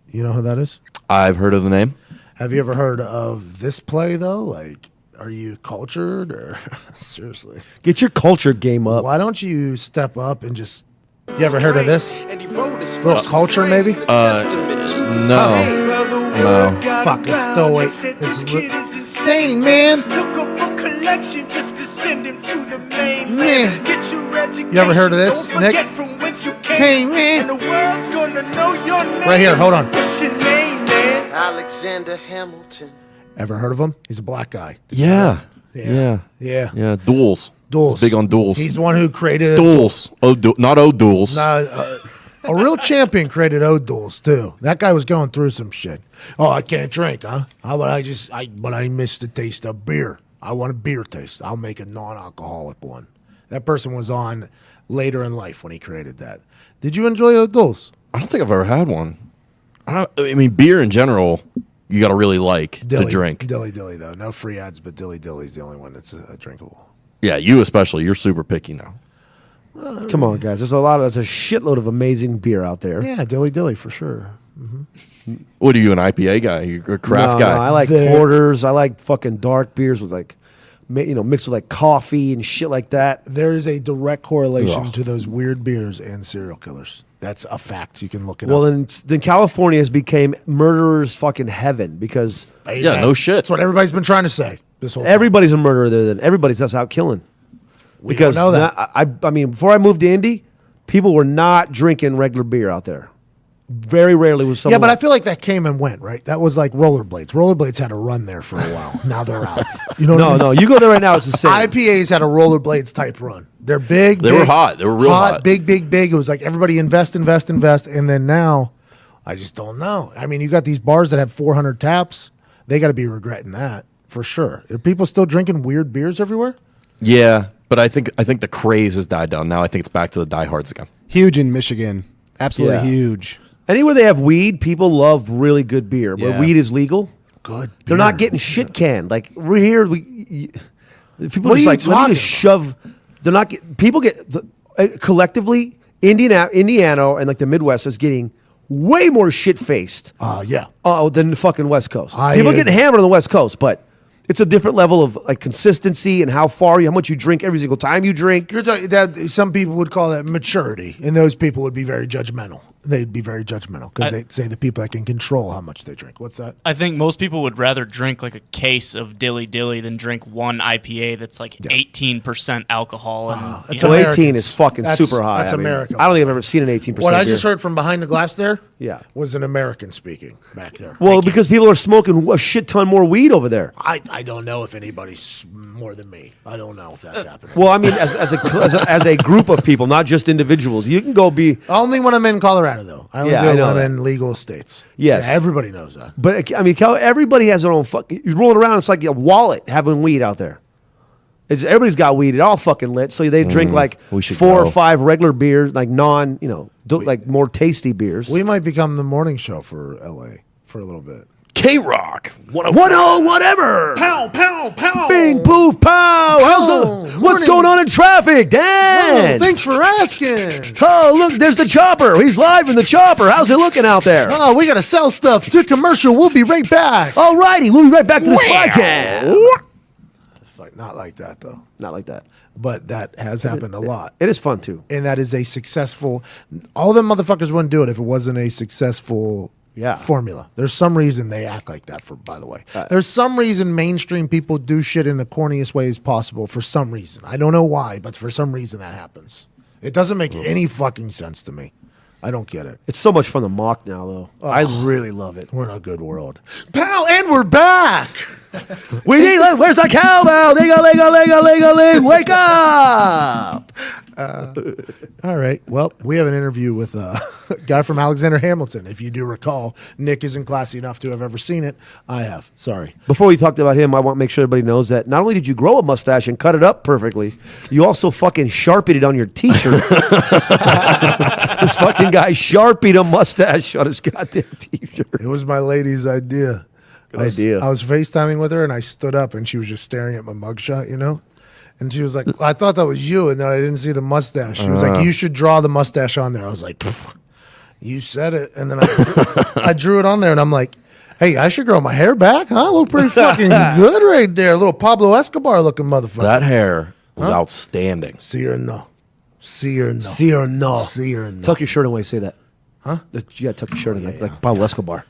[SPEAKER 1] You know who that is?
[SPEAKER 7] I've heard of the name.
[SPEAKER 1] Have you ever heard of this play, though? Like, Are you cultured or seriously?
[SPEAKER 2] Get your culture game up.
[SPEAKER 1] Why don't you step up and just? You ever heard of this? Little culture, maybe?
[SPEAKER 7] No.
[SPEAKER 1] Fuck, it's still wait. It's insane, man. Man. You ever heard of this, Nick? Hey, man. Right here, hold on.
[SPEAKER 9] Alexander Hamilton.
[SPEAKER 1] Ever heard of him? He's a black guy.
[SPEAKER 7] Yeah. Duels.
[SPEAKER 1] Duels.
[SPEAKER 7] Big on duels.
[SPEAKER 1] He's the one who created
[SPEAKER 7] duels. Not duels.
[SPEAKER 1] A real champion created duels too. That guy was going through some shit. Oh, I can't drink, huh? How about I miss the taste of beer. I want a beer taste. I'll make a non-alcoholic one. That person was on later in life when he created that. Did you enjoy duels?
[SPEAKER 7] I don't think I've ever had one. I mean, beer in general, you got to really like to drink.
[SPEAKER 1] Dilly Dilly, though. No free ads, but Dilly Dilly's the only one that's drinkable.
[SPEAKER 7] Yeah, you especially. You're super picky now.
[SPEAKER 2] Come on, guys. There's a shitload of amazing beer out there.
[SPEAKER 1] Yeah, Dilly Dilly for sure. Mm-hmm.
[SPEAKER 7] What are you, an IPA guy? You're a craft guy?
[SPEAKER 2] No, I like porters. I like fucking dark beers with mixed with like coffee and shit like that.
[SPEAKER 1] There is a direct correlation to those weird beers and serial killers. That's a fact. You can look it up.
[SPEAKER 2] Well, then California has became murderers' fucking heaven because
[SPEAKER 7] no shit.
[SPEAKER 1] That's what everybody's been trying to say this whole time.
[SPEAKER 2] Everybody's a murderer there. Then everybody's just out killing.
[SPEAKER 1] We don't know that.
[SPEAKER 2] I mean, before I moved to Indy, people were not drinking regular beer out there. Very rarely was someone.
[SPEAKER 1] Yeah, but I feel like that came and went, right? That was like rollerblades. Rollerblades had a run there for a while. Now they're out. You know?
[SPEAKER 2] No. You go there right now, it's the same.
[SPEAKER 1] IPAs had a rollerblades type run. They're big.
[SPEAKER 7] They were hot. They were real hot.
[SPEAKER 1] Big. It was like everybody invest, and then now, I just don't know. I mean, you got these bars that have 400 taps. They got to be regretting that for sure. Are people still drinking weird beers everywhere?
[SPEAKER 7] Yeah, but I think the craze has died down. Now I think it's back to the diehards again.
[SPEAKER 3] Huge in Michigan. Absolutely huge.
[SPEAKER 2] Anywhere they have weed, people love really good beer. Where weed is legal,
[SPEAKER 1] good.
[SPEAKER 2] They're not getting shit canned. Like we're here, people
[SPEAKER 1] What
[SPEAKER 2] just
[SPEAKER 1] are
[SPEAKER 2] like
[SPEAKER 1] you
[SPEAKER 2] let me
[SPEAKER 1] talking
[SPEAKER 2] just shove. They're not get, people get collectively Indiana and like the Midwest is getting way more shit faced. Than the fucking West Coast. People getting hammered on the West Coast, but it's a different level of like consistency and how much you drink every single time you drink.
[SPEAKER 1] You're talking that some people would call that maturity, and those people would be very judgmental. They'd be very judgmental because they'd say the people that can control how much they drink. What's that?
[SPEAKER 6] I think most people would rather drink like a case of Dilly Dilly than drink one IPA that's like 18% alcohol. And,
[SPEAKER 2] 18 is fucking super high.
[SPEAKER 1] That's America.
[SPEAKER 2] I don't think I've ever seen an 18%.
[SPEAKER 1] What I just heard from behind the glass there
[SPEAKER 2] was
[SPEAKER 1] an American speaking back there.
[SPEAKER 2] Well, because people are smoking a shit ton more weed over there.
[SPEAKER 1] I don't know if anybody's more than me. I don't know if that's happening.
[SPEAKER 2] Well, I mean, as a group of people, not just individuals. You can go be
[SPEAKER 1] only when I'm in Colorado, though. I only do it when I'm in legal states.
[SPEAKER 2] Yes,
[SPEAKER 1] everybody knows that.
[SPEAKER 2] But I mean, everybody has their own fucking. You roll it around, it's like a wallet having weed out there. Everybody's got weed. It's all fucking lit. So they drink like 4 or 5 regular beers, like like more tasty beers.
[SPEAKER 1] We might become the morning show for LA for a little bit.
[SPEAKER 7] K-Rock.
[SPEAKER 2] 1-0, whatever.
[SPEAKER 1] Pow, pow, pow.
[SPEAKER 2] Bing, poof, pow. What's going on in traffic? Dan.
[SPEAKER 1] Well, thanks for asking.
[SPEAKER 2] Oh, look, there's the chopper. He's live in the chopper. How's it looking out there?
[SPEAKER 1] Oh, we got to sell stuff to commercial. We'll be right back.
[SPEAKER 2] All righty. We'll be right back to the podcast.
[SPEAKER 1] Not like that, though.
[SPEAKER 2] Not like that.
[SPEAKER 1] But that has happened a lot.
[SPEAKER 2] It is fun, too.
[SPEAKER 1] And that is a successful... All them motherfuckers wouldn't do it if it wasn't a successful... formula. There's some reason they act like that, by the way. There's some reason mainstream people do shit in the corniest ways possible for some reason. I don't know why, but for some reason that happens. It doesn't make any fucking sense to me. I don't get it.
[SPEAKER 2] It's so much fun to mock now, though. I really love it.
[SPEAKER 1] We're in a good world. Pow, and we're back!
[SPEAKER 2] Where's the cowbell? Ling-a-ling-a-ling-a-ling-a-ling. Wake up!
[SPEAKER 1] All right. Well, we have an interview with a guy from Alexander Hamilton. If you do recall, Nick isn't classy enough to have ever seen it. I have. Sorry.
[SPEAKER 2] Before we talked about him, I want to make sure everybody knows that not only did you grow a mustache and cut it up perfectly, you also fucking Sharpied it on your T-shirt. This fucking guy Sharpied a mustache on his goddamn T-shirt.
[SPEAKER 1] It was my lady's idea. I was FaceTiming with her, and I stood up, and she was just staring at my mugshot, And she was like, I thought that was you, and then I didn't see the mustache. She was like, you should draw the mustache on there. I was like, you said it. And then I drew it on there, and I'm like, Hey, I should grow my hair back, huh? Look pretty fucking good right there. A little Pablo Escobar looking motherfucker.
[SPEAKER 7] That hair was outstanding.
[SPEAKER 1] See or no? See or no?
[SPEAKER 2] See or no?
[SPEAKER 1] See or no?
[SPEAKER 2] Tuck your shirt away. Say that. Huh? You gotta tuck your shirt in like Pablo Escobar.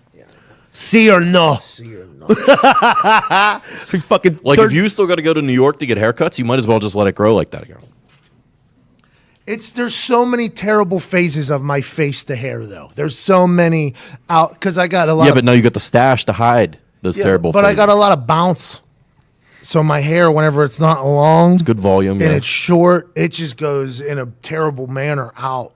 [SPEAKER 2] See or no?
[SPEAKER 1] See or no?
[SPEAKER 2] You fucking
[SPEAKER 7] Like, if you still got to go to New York to get haircuts, you might as well just let it grow like that again.
[SPEAKER 1] There's so many terrible phases of my face to hair though. There's so many out because I got a lot.
[SPEAKER 7] Yeah, but now you got the stash to hide those terrible
[SPEAKER 1] But
[SPEAKER 7] phases.
[SPEAKER 1] I got a lot of bounce. So my hair, whenever it's not long,
[SPEAKER 7] Good volume.
[SPEAKER 1] and
[SPEAKER 7] Yeah.
[SPEAKER 1] it's short, it just goes in a terrible manner out.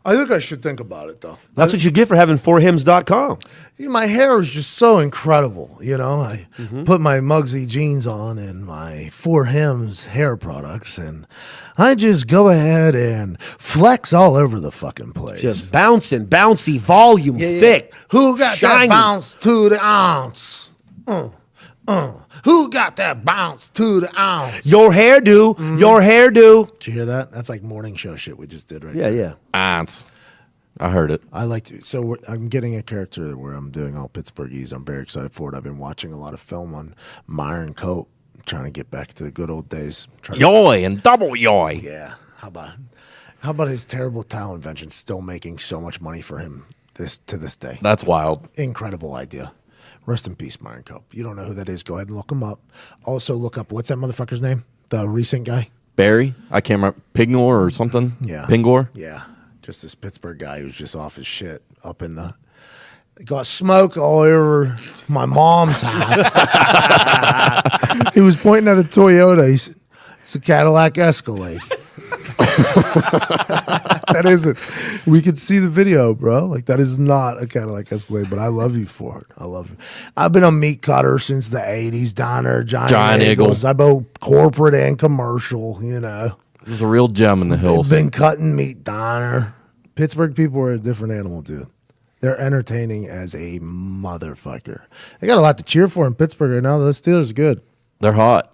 [SPEAKER 1] I think I should think about it though.
[SPEAKER 2] That's what you get for having 4hims.com.
[SPEAKER 1] My hair is just so incredible. You know, I put my Muggsy jeans on and my 4Hims hair products, and I just go ahead and flex all over the fucking place.
[SPEAKER 2] Just bouncing, bouncy, volume, thick.
[SPEAKER 1] Who got
[SPEAKER 2] shiny.
[SPEAKER 1] that bounce to the ounce? Who got that bounce to the ounce?
[SPEAKER 2] Your hairdo, your hairdo.
[SPEAKER 1] Did you hear that? That's like morning show shit we just did right
[SPEAKER 2] Yeah,
[SPEAKER 1] there.
[SPEAKER 2] yeah.
[SPEAKER 7] Ants. I heard it.
[SPEAKER 1] I like to. So I'm getting a character where I'm doing all Pittsburghese. I'm very excited for it. I've been watching a lot of film on Myron Coat, trying to get back to the good old days. Trying to-
[SPEAKER 7] Yoy and double yoy.
[SPEAKER 1] Yeah. How about his terrible towel invention still making so much money for him to this day?
[SPEAKER 7] That's wild.
[SPEAKER 1] Incredible idea. Rest in peace, Myron Cope. You don't know who that is, go ahead and look him up. Also look up, what's that motherfucker's name? The recent guy?
[SPEAKER 7] Barry? I can't remember. Pingor or something?
[SPEAKER 1] Yeah.
[SPEAKER 7] Pingor?
[SPEAKER 1] Yeah. Just this Pittsburgh guy who's just off his shit up in the... Got smoke all over my mom's house. He was pointing at a Toyota. He said, it's a Cadillac Escalade. That isn't. We could see the video, bro. Like, that is not a Cadillac Escalade, but I love you for it. I love you. I've been a meat cutter since the 80s. Diner, Giant Eagles. I both corporate and commercial, you know.
[SPEAKER 7] There's a real gem in the hills.
[SPEAKER 1] Been cutting meat diner. Pittsburgh people are a different animal, dude. They're entertaining as a motherfucker. They got a lot to cheer for in Pittsburgh right now. The Steelers are good.
[SPEAKER 7] They're hot.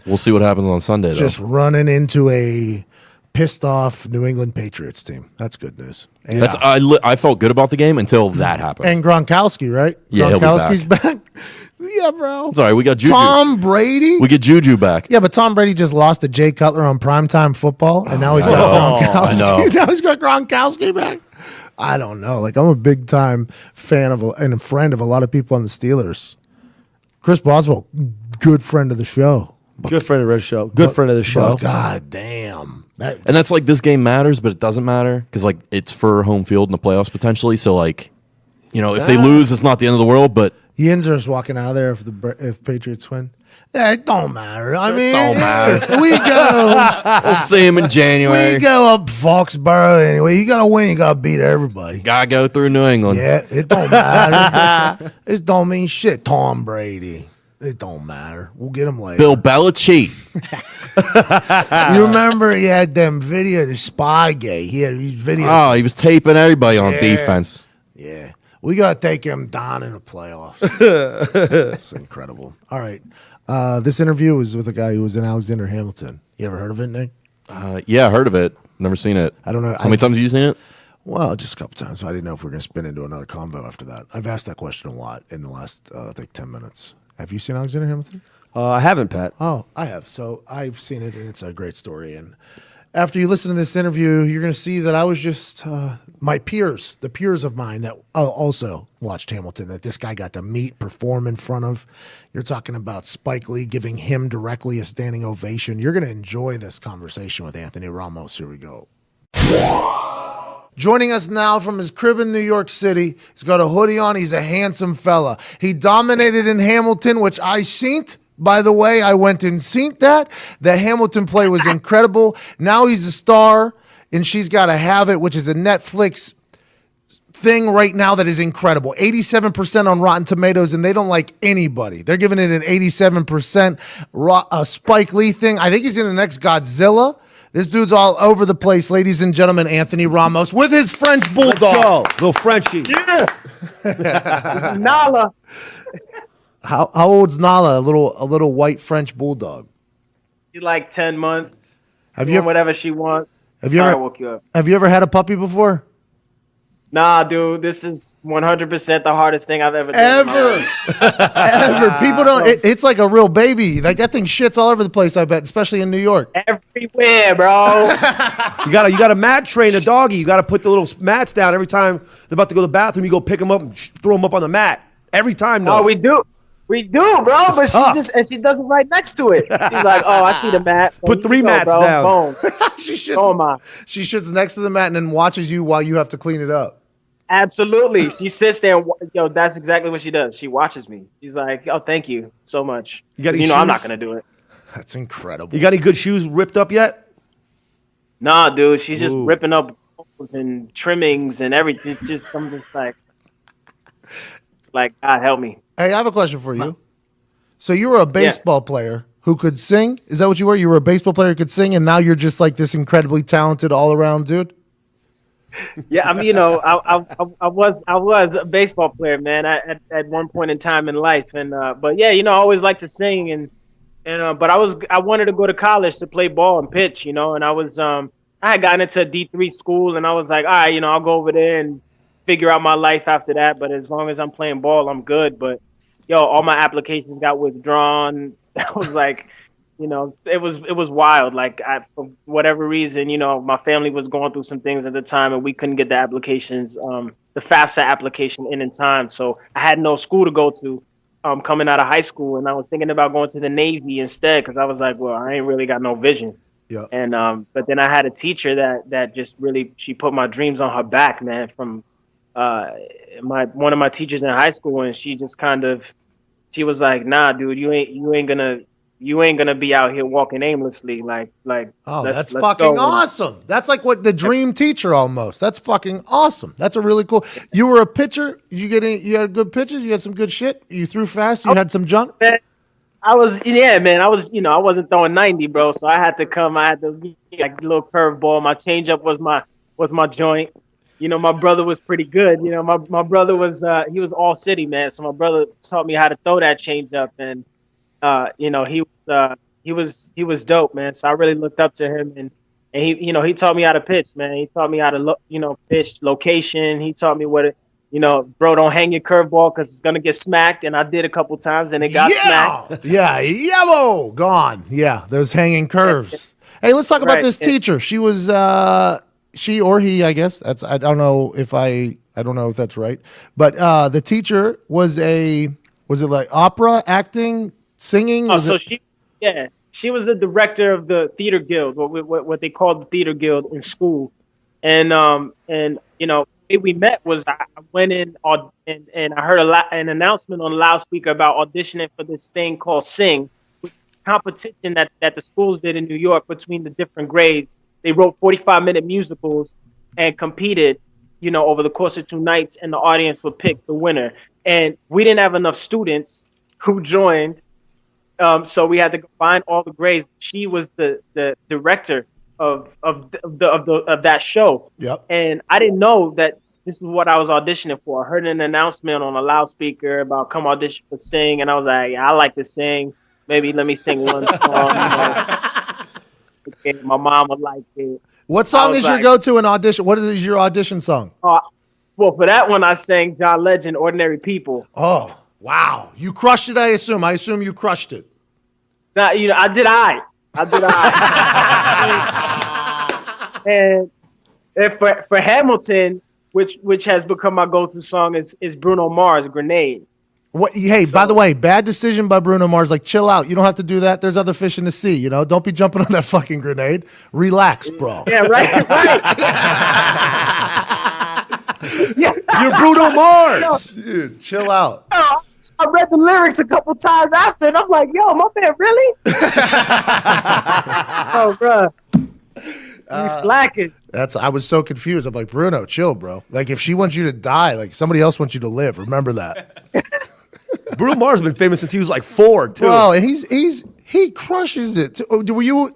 [SPEAKER 7] We'll see what happens on Sunday, though.
[SPEAKER 1] Just running into a pissed off New England Patriots team. That's good news. And,
[SPEAKER 7] That's I felt good about the game until that happened.
[SPEAKER 1] and Gronkowski, right?
[SPEAKER 7] Yeah, he'll be
[SPEAKER 1] Gronkowski's back. Yeah, bro.
[SPEAKER 7] It's all right. We got Juju.
[SPEAKER 1] Tom Brady.
[SPEAKER 7] We get Juju back.
[SPEAKER 1] Yeah, but Tom Brady just lost to Jay Cutler on primetime football, and now he's got Gronkowski.
[SPEAKER 7] I know.
[SPEAKER 1] Now he's got Gronkowski back. I don't know. Like, I'm a big time fan of and a friend of a lot of people on the Steelers. Chris Boswell, good friend of the show.
[SPEAKER 2] Good friend of the show. Good friend of the show.
[SPEAKER 1] But God damn.
[SPEAKER 7] And that's like, this game matters, but it doesn't matter because, like, it's for home field in the playoffs potentially. So, like, you know, if they lose, it's not the end of the world. But
[SPEAKER 1] Yinzer's walking out of there if Patriots win. Yeah, it don't matter. I mean,
[SPEAKER 7] don't matter.
[SPEAKER 1] We go.
[SPEAKER 7] we'll see him in January.
[SPEAKER 1] We go up Foxborough anyway. You gotta win. You gotta beat everybody.
[SPEAKER 7] Gotta go through New England.
[SPEAKER 1] Yeah, it don't matter. It don't mean shit. Tom Brady. It don't matter. We'll get him later.
[SPEAKER 7] Bill Belichick.
[SPEAKER 1] You remember he had them video, the Spygate. He had these videos.
[SPEAKER 7] Oh, he was taping everybody on defense.
[SPEAKER 1] Yeah. We got to take him down in the playoffs. That's incredible. All right. This interview was with a guy who was in Alexander Hamilton. You ever heard of it, Nick?
[SPEAKER 7] Yeah, I heard of it. Never seen it.
[SPEAKER 1] I don't know.
[SPEAKER 7] How many times have you seen it?
[SPEAKER 1] Well, just a couple times. I didn't know if we were going to spin into another convo after that. I've asked that question a lot in the last, I think, 10 minutes. Have you seen Alexander Hamilton?
[SPEAKER 2] I haven't, Pat.
[SPEAKER 1] Oh, I have. So I've seen it, and it's a great story. And after you listen to this interview, you're going to see that I was just my peers, the peers of mine that also watched Hamilton, that this guy got to meet, perform in front of. You're talking about Spike Lee giving him directly a standing ovation. You're going to enjoy this conversation with Anthony Ramos. Here we go. Joining us now from his crib in New York City. He's got a hoodie on. He's a handsome fella. He dominated in Hamilton, which I seen. By the way, I went and seen that. The Hamilton play was incredible. Now he's a star, and She's Gotta Have It, which is a Netflix thing right now that is incredible. 87% on Rotten Tomatoes, and they don't like anybody. They're giving it an 87%. Spike Lee thing. I think he's in the next Godzilla. This dude's all over the place, ladies and gentlemen. Anthony Ramos with his French bulldog.
[SPEAKER 2] Let's go. Little Frenchie.
[SPEAKER 9] Yeah. Nala.
[SPEAKER 1] How old's Nala? A little white French bulldog.
[SPEAKER 9] She's like 10 months.
[SPEAKER 1] Have
[SPEAKER 9] Doing
[SPEAKER 1] you ever,
[SPEAKER 9] whatever she wants.
[SPEAKER 1] have you
[SPEAKER 9] Sorry,
[SPEAKER 1] ever
[SPEAKER 9] I woke you up.
[SPEAKER 1] have you ever had a puppy before?
[SPEAKER 9] Nah, dude, this is 100% the hardest thing I've ever done. in my life.
[SPEAKER 1] Ever. People don't. It's like a real baby. Like that thing shits all over the place. I bet, especially in New York.
[SPEAKER 9] Everywhere, bro.
[SPEAKER 2] You gotta mat train a doggy. You gotta put the little mats down every time they're about to go to the bathroom. You go pick them up and throw them up on the mat every time.
[SPEAKER 9] Oh, we do, bro.
[SPEAKER 2] It's
[SPEAKER 9] but
[SPEAKER 2] tough.
[SPEAKER 9] she does it right next to it. She's like, "Oh, I see the mat.
[SPEAKER 2] Put 3 mats
[SPEAKER 9] bro.
[SPEAKER 2] down.
[SPEAKER 9] Boom.
[SPEAKER 1] She shits.
[SPEAKER 9] Oh my.
[SPEAKER 1] She shits next to the mat and then watches you while you have to clean it up.
[SPEAKER 9] Absolutely. She sits there and that's exactly what she does. She watches me. She's like, "Oh, thank you so much."
[SPEAKER 2] You got any
[SPEAKER 9] I'm
[SPEAKER 2] shoes?
[SPEAKER 9] not gonna do it.
[SPEAKER 1] That's incredible.
[SPEAKER 2] You got any good shoes ripped up yet?
[SPEAKER 9] Nah, dude. She's just
[SPEAKER 2] Ooh.
[SPEAKER 9] ripping up holes and trimmings and everything. It's just I'm just like, it's like, God help me.
[SPEAKER 1] Hey, I have a question for you. So you were a baseball player who could sing? Is that what you were? You were a baseball player who could sing, and now you're just like this incredibly talented all-around dude?
[SPEAKER 9] Yeah, I mean, I was a baseball player, man. At one point in time in life, and but yeah, I always liked to sing, and but I wanted to go to college to play ball and pitch, and I was I had gotten into a D3 school, and I was like, all right, I'll go over there and figure out my life after that. But as long as I'm playing ball, I'm good. But all my applications got withdrawn. I was like, it was wild. Like for whatever reason, my family was going through some things at the time, and we couldn't get the applications, the FAFSA application in time. So I had no school to go to, coming out of high school, and I was thinking about going to the Navy instead because I was like, well, I ain't really got no vision.
[SPEAKER 1] Yeah.
[SPEAKER 9] And but then I had a teacher that just really she put my dreams on her back, man. From one of my teachers in high school, and she just she was like, nah, dude, you ain't gonna be out here walking aimlessly. Like,
[SPEAKER 1] Oh,
[SPEAKER 9] let's
[SPEAKER 1] that's
[SPEAKER 9] go.
[SPEAKER 1] fucking awesome. That's like what the dream teacher almost. That's fucking awesome. That's a really cool. You were a pitcher. You had good pitches. You had some good shit. You threw fast. You had some junk.
[SPEAKER 9] I was, man. I was, I wasn't throwing 90, bro. So I had to like a little curveball. My changeup was my joint. My brother was pretty good. My brother was he was all city, man. So my brother taught me how to throw that changeup, and he was dope, man. So I really looked up to him, and he taught me how to pitch, man. He taught me how to pitch location. He taught me bro, don't hang your curveball because it's gonna get smacked. And I did a couple times, and it got smacked.
[SPEAKER 1] Yeah, gone. Yeah, those hanging curves. Hey, let's talk about this teacher. She was she or he, I guess. I don't know if that's right. But the teacher was it like opera, acting, singing?
[SPEAKER 9] She was the director of the theater guild, what they called the theater guild in school, and the way we met was I went in and I heard an announcement on the loudspeaker about auditioning for this thing called Sing, which is a competition that the schools did in New York between the different grades. They wrote 45-minute musicals and competed, over the course of 2 nights, and the audience would pick the winner. And we didn't have enough students who joined. So we had to combine all the grades. She was the director of that show.
[SPEAKER 1] Yep.
[SPEAKER 9] And I didn't know that this is what I was auditioning for. I heard an announcement on a loudspeaker about come audition for Sing, and I was like, yeah, I like to sing. Maybe let me sing one song. Okay, my mom would like it.
[SPEAKER 1] What song is your go-to in audition? What is your audition song?
[SPEAKER 9] Well, for that one, I sang John Legend, "Ordinary People."
[SPEAKER 1] Oh, wow. You crushed it, I assume. I assume you crushed it.
[SPEAKER 9] Now, I did. And for Hamilton, which has become my go-to song, is Bruno Mars, "Grenade."
[SPEAKER 1] What? Hey, by the way, bad decision by Bruno Mars. Like, chill out. You don't have to do that. There's other fish in the sea. Don't be jumping on that fucking grenade. Relax, bro.
[SPEAKER 9] Yeah, right.
[SPEAKER 1] You're Bruno Mars. Dude, chill out.
[SPEAKER 9] I read the lyrics a couple times after, and I'm like, yo, my man, really? Oh, bro. You slacking.
[SPEAKER 1] I was so confused. I'm like, Bruno, chill, bro. Like, if she wants you to die, like, somebody else wants you to live. Remember that.
[SPEAKER 2] Bruno Mars has been famous since he was like 4, too.
[SPEAKER 1] Bro, and he crushes it.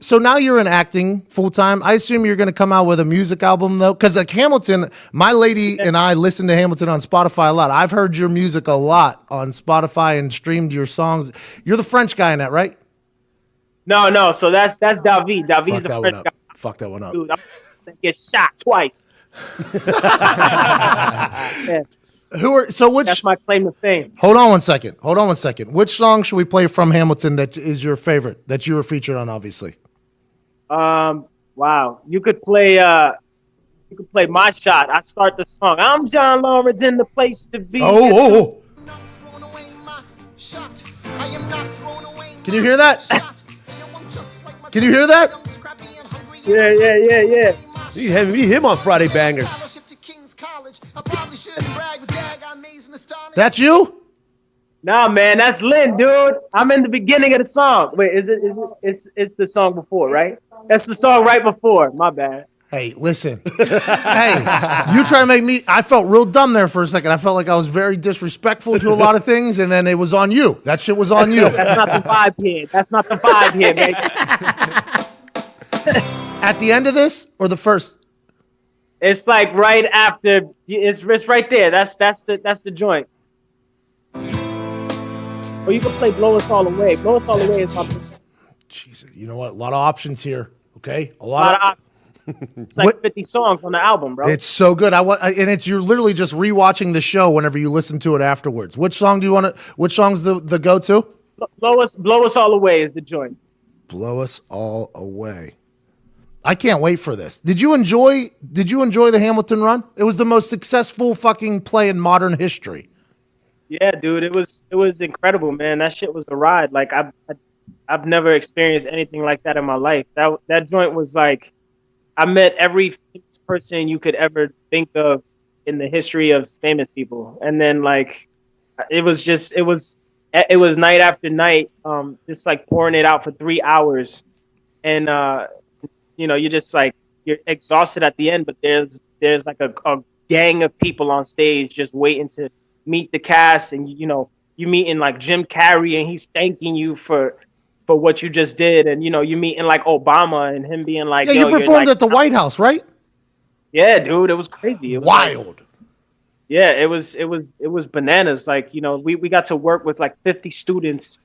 [SPEAKER 1] So now you're in acting full time. I assume you're going to come out with a music album though, because like Hamilton, my lady and I listen to Hamilton on Spotify a lot. I've heard your music a lot on Spotify and streamed your songs. You're the French guy in that, right?
[SPEAKER 9] No. So that's David. David's the French guy.
[SPEAKER 1] Fuck that one up.
[SPEAKER 9] Dude, I'm gonna get shot twice. Yeah,
[SPEAKER 1] Which?
[SPEAKER 9] that's my claim to fame.
[SPEAKER 1] Hold on one second. Which song should we play from Hamilton that is your favorite that you were featured on? Obviously.
[SPEAKER 9] Wow. You could play My Shot. I start the song. I'm John Lawrence in the place to be.
[SPEAKER 1] Oh. Can you hear that? Can you hear that?
[SPEAKER 9] Yeah.
[SPEAKER 2] You need him on Friday Bangers.
[SPEAKER 1] That's you?
[SPEAKER 9] Nah, man, that's Lynn, dude. I'm in the beginning of the song. Wait, it's the song before, right? That's the song right before. My bad.
[SPEAKER 1] Hey, listen. Hey, you try to make me. I felt real dumb there for a second. I felt like I was very disrespectful to a lot of things, and then it was on you. That shit was on you.
[SPEAKER 9] That's not the vibe here, man.
[SPEAKER 1] At the end of this or the first?
[SPEAKER 9] It's like right after. It's right there. That's the joint. Or you can play "Blow Us All Away." "Blow Us All Away" is my.
[SPEAKER 1] Jesus, you know what? A lot of options here. Okay,
[SPEAKER 9] a lot of options. It's like 50 songs on the album, bro.
[SPEAKER 1] It's so good. You're literally just rewatching the show whenever you listen to it afterwards. Which song do you want to? Which song's the go-to?
[SPEAKER 9] Blow Us All Away is the joint.
[SPEAKER 1] Blow Us All Away. I can't wait for this. Did you enjoy the Hamilton run? It was the most successful fucking play in modern history.
[SPEAKER 9] Yeah, dude, it was incredible, man. That shit was a ride. Like I've never experienced anything like that in my life. That joint was like, I met every famous person you could ever think of in the history of famous people, and then like it was night after night, just like pouring it out for 3 hours, and you're just like you're exhausted at the end, but there's like a gang of people on stage just waiting to meet the cast, and you meeting like Jim Carrey, and he's thanking you for what you just did, and you meeting like Obama and him being like,
[SPEAKER 1] yeah, you performed at the White House, right?
[SPEAKER 9] Yeah, dude, it was crazy. It was
[SPEAKER 1] wild.
[SPEAKER 9] Yeah, it was bananas. Like, we got to work with like 50 students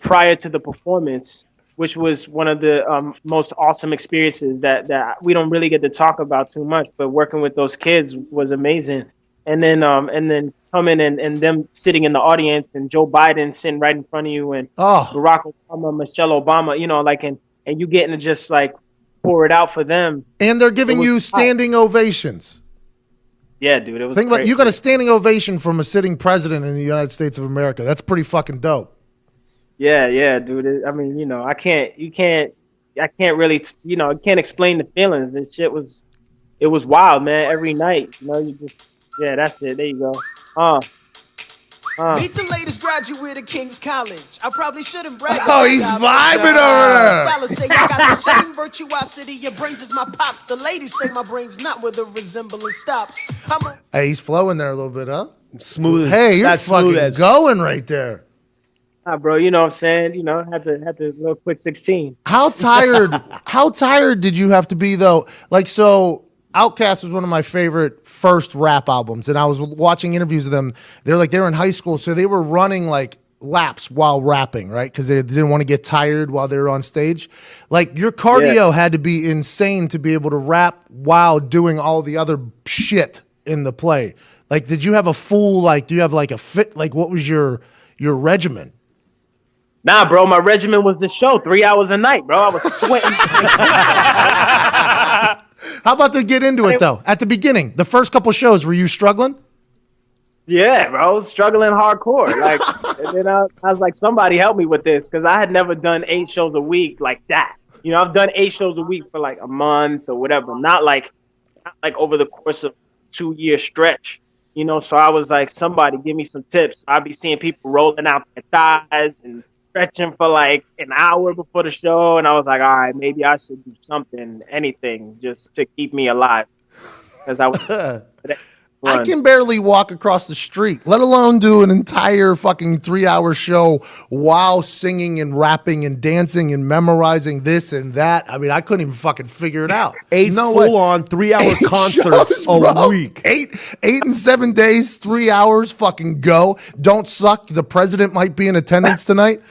[SPEAKER 9] prior to the performance, which was one of the most awesome experiences that we don't really get to talk about too much, but working with those kids was amazing. And then coming and them sitting in the audience, and Joe Biden sitting right in front of you, and Barack Obama, Michelle Obama, and you getting to just like pour it out for them.
[SPEAKER 1] And they're giving you standing ovations.
[SPEAKER 9] Yeah, dude, it was.
[SPEAKER 1] Think about, you got a standing ovation from a sitting president in the United States of America. That's pretty fucking dope.
[SPEAKER 9] Yeah, dude. I mean, I can't really, I can't explain the feelings. This shit was, it was wild, man. Every night, you just. Yeah, that's it. There you go.
[SPEAKER 10] Meet the latest graduate of King's College. I probably shouldn't brag.
[SPEAKER 1] Oh, he's vibing over there.
[SPEAKER 10] Scholars say I got the same virtuosity. Your brains is my pops. The ladies say my brain's not where the resemblance stops.
[SPEAKER 1] Hey, he's flowing there a little bit, huh?
[SPEAKER 2] Smooth.
[SPEAKER 1] Hey, you're fucking going right there.
[SPEAKER 9] Bro, you know what I'm saying? Had to little quick 16.
[SPEAKER 1] How tired did you have to be though? Like, so Outkast was one of my favorite first rap albums, and I was watching interviews of them. They were in high school, so they were running like laps while rapping, right? Because they didn't want to get tired while they were on stage. Like, your cardio had to be insane to be able to rap while doing all the other shit in the play. Like, did you have a full, like, do you have like a fit, like, what was your regimen?
[SPEAKER 9] Nah, bro, my regimen was the show, 3 hours a night, bro. I was sweating.
[SPEAKER 1] How about to get into it, though? At the beginning, the first couple shows, were you struggling?
[SPEAKER 9] Yeah, bro, I was struggling hardcore. Like, and then I was like, somebody help me with this, because I had never done 8 shows a week like that. I've done 8 shows a week for like a month or whatever, not like over the course of 2-year stretch. So I was like, somebody give me some tips. I'd be seeing people rolling out their thighs and stretching for like an hour before the show, and I was like, all right, maybe I should do something, anything, just to keep me alive, because I was.
[SPEAKER 1] I can barely walk across the street, let alone do an entire fucking 3-hour show while singing and rapping and dancing and memorizing this and that. I mean, I couldn't even fucking figure it out.
[SPEAKER 2] 8 full-on 3-hour concerts a week.
[SPEAKER 1] 8 and 7 days, 3 hours, fucking go. Don't suck. The president might be in attendance tonight.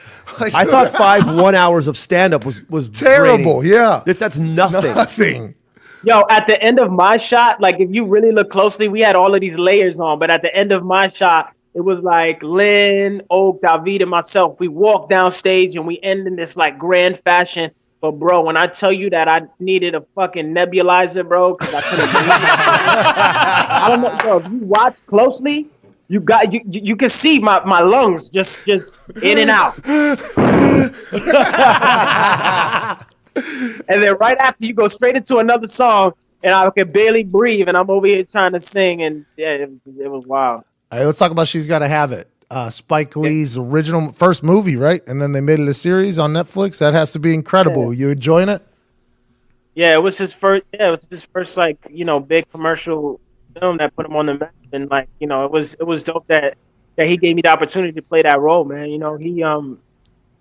[SPEAKER 1] Like,
[SPEAKER 2] I thought 5 1 hours of stand-up was
[SPEAKER 1] terrible.
[SPEAKER 2] draining.
[SPEAKER 1] Yeah,
[SPEAKER 2] That's nothing.
[SPEAKER 1] Nothing.
[SPEAKER 9] Yo, at the end of my shot, like if you really look closely, we had all of these layers on, but at the end of my shot, it was like Lynn, Oak, David, and myself. We walked down stage and we end in this like grand fashion. But bro, when I tell you that I needed a fucking nebulizer, bro, because I couldn't breathe. I don't know, bro. If you watch closely, you can see my lungs just in and out. And then right after you go straight into another song, and I could barely breathe, and I'm over here trying to sing, and yeah, it was wild.
[SPEAKER 1] All right, let's talk about She's Gotta Have It. Spike Lee's original first movie, right? And then they made it a series on Netflix. That has to be incredible. You enjoying it?
[SPEAKER 9] Yeah, it was his first. Yeah, it was his first like big commercial film that put him on the map, and like it was dope that he gave me the opportunity to play that role, man.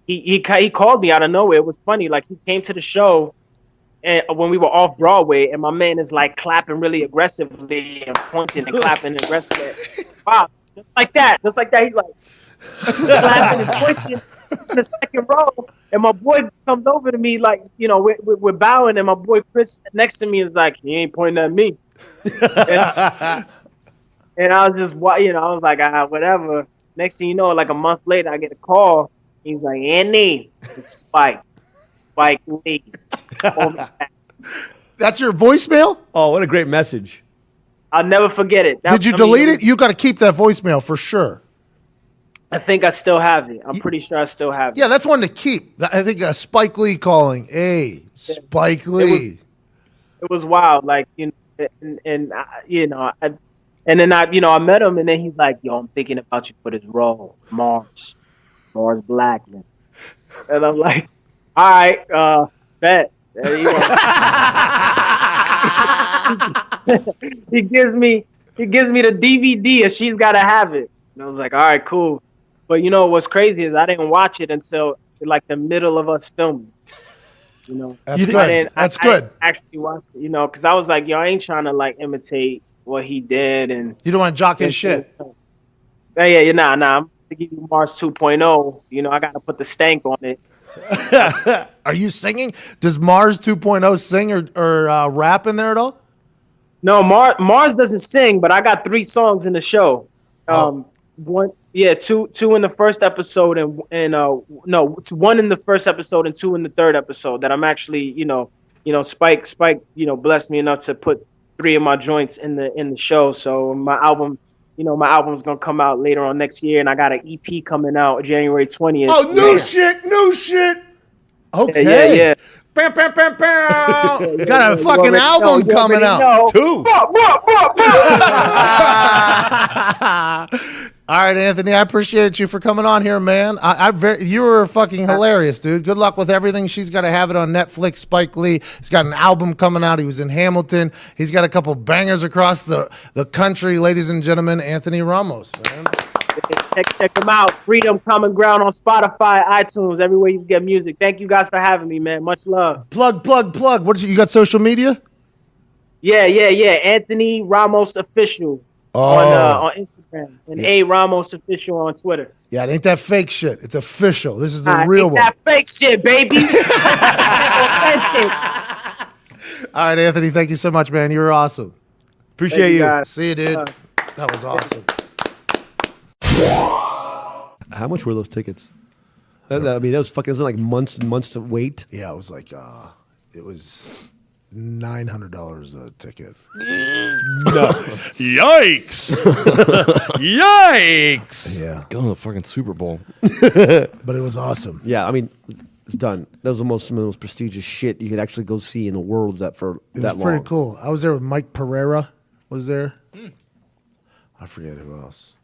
[SPEAKER 9] He called me out of nowhere. It was funny. Like he came to the show, and when we were off Broadway, and my man is like clapping really aggressively and pointing and clapping aggressively. Wow, just like that. He's like clapping and pointing in the second row, and my boy comes over to me like we're bowing, and my boy Chris next to me is like, he ain't pointing at me. and I was just I was like, whatever. Next thing you know, like a month later, I get a call. He's like, Andy, it's Spike Lee.
[SPEAKER 1] That's your voicemail?
[SPEAKER 2] Oh, what a great message.
[SPEAKER 9] I'll never forget it.
[SPEAKER 1] Did you delete it? You got to keep that voicemail for sure.
[SPEAKER 9] I think I still have it. I'm pretty sure I still have it.
[SPEAKER 1] Yeah, that's one to keep. I think Spike Lee calling. Hey, Spike Lee.
[SPEAKER 9] It was wild. Like, and then I met him, and then he's like, yo, I'm thinking about you for this role, Mars Blackman. And I'm like, all right, bet. He gives me the DVD, and She's Gotta Have It. And I was like, all right, cool. But what's crazy is I didn't watch it until like the middle of us filming.
[SPEAKER 1] That's good. That's good.
[SPEAKER 9] I actually watched it, because I was like, yo, I ain't trying to like imitate what he did, and
[SPEAKER 1] you don't want to jock his shit.
[SPEAKER 9] Yeah, nah. I'm to give you Mars 2.0. I got to put the stank on it.
[SPEAKER 1] Are you singing? Does Mars 2.0 sing or rap in there at all?
[SPEAKER 9] No, Mars doesn't sing, but I got 3 songs in the show. Two in the first episode, and it's 1 in the first episode and 2 in the third episode. That I'm actually, Spike, blessed me enough to put 3 of my joints in the show. So my album's gonna come out later on next year, and I got an EP coming out January 20th.
[SPEAKER 1] Oh, new shit. Okay.
[SPEAKER 9] Yeah.
[SPEAKER 1] Bam. Got a fucking album coming out. 2. All right, Anthony, I appreciate you for coming on here, man. You were fucking hilarious, dude. Good luck with everything. She's got to have it on Netflix. Spike Lee, he's got an album coming out. He was in Hamilton. He's got a couple bangers across the country. Ladies and gentlemen, Anthony Ramos, man.
[SPEAKER 9] Check them out. Freedom Common Ground on Spotify, iTunes, everywhere you can get music. Thank you guys for having me, man. Much love.
[SPEAKER 1] Plug. You got social media?
[SPEAKER 9] Yeah. Anthony Ramos Official. On Instagram, and A Ramos Official on Twitter.
[SPEAKER 1] Yeah, it ain't that fake shit. It's official. This is the real one.
[SPEAKER 9] That fake shit, baby.
[SPEAKER 1] All right, Anthony, thank you so much, man. You were awesome.
[SPEAKER 2] Appreciate you.
[SPEAKER 1] See you, dude. That was awesome.
[SPEAKER 2] How much were those tickets? That was fucking, isn't like months and months to wait?
[SPEAKER 1] Yeah, it was like, it was $900 a ticket.
[SPEAKER 7] No. Yikes! Yikes!
[SPEAKER 1] Yeah.
[SPEAKER 7] Going to the fucking Super Bowl.
[SPEAKER 1] But it was awesome.
[SPEAKER 2] Yeah, I mean, it's done. That was some of the most prestigious shit you could actually go see in the world that long.
[SPEAKER 1] It was pretty cool. I was there with Mike Pereira. Was there? I forget who else.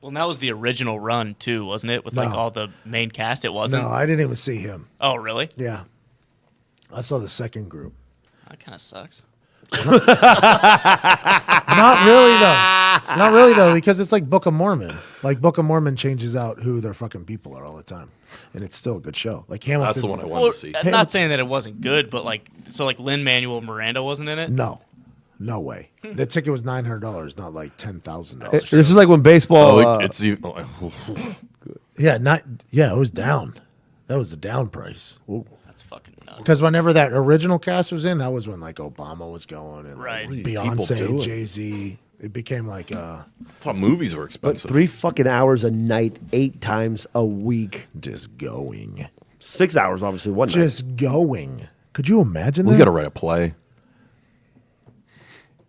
[SPEAKER 6] Well, that was the original run too, wasn't it? With like all the main cast, it wasn't.
[SPEAKER 1] No, I didn't even see him.
[SPEAKER 6] Oh, really?
[SPEAKER 1] Yeah, I saw the second group.
[SPEAKER 6] That kind of sucks.
[SPEAKER 1] Not really though, because it's like Book of Mormon. Like Book of Mormon changes out who their fucking people are all the time, and it's still a good show. Like Hamilton.
[SPEAKER 7] That's the one I wanted to see.
[SPEAKER 6] I'm not saying that it wasn't good, but like Lin-Manuel Miranda wasn't in it.
[SPEAKER 1] No way. The ticket was $900, not like $10,000.
[SPEAKER 2] This is like when baseball.
[SPEAKER 7] It's
[SPEAKER 1] Yeah, it was down. That was the down price.
[SPEAKER 6] That That's fucking nuts.
[SPEAKER 1] Because whenever that original cast was in, that was when like Obama was going and
[SPEAKER 6] Right.
[SPEAKER 1] like,
[SPEAKER 6] What are
[SPEAKER 7] these people
[SPEAKER 1] Beyonce,
[SPEAKER 7] doing?
[SPEAKER 1] Jay-Z. It became like
[SPEAKER 7] I thought movies were
[SPEAKER 2] But
[SPEAKER 7] expensive.
[SPEAKER 2] 3 fucking hours a night, 8 times a week.
[SPEAKER 1] just going.
[SPEAKER 2] 6 hours, obviously, one night.
[SPEAKER 1] Just going. Could you imagine
[SPEAKER 7] We
[SPEAKER 1] that?
[SPEAKER 7] got to write a play.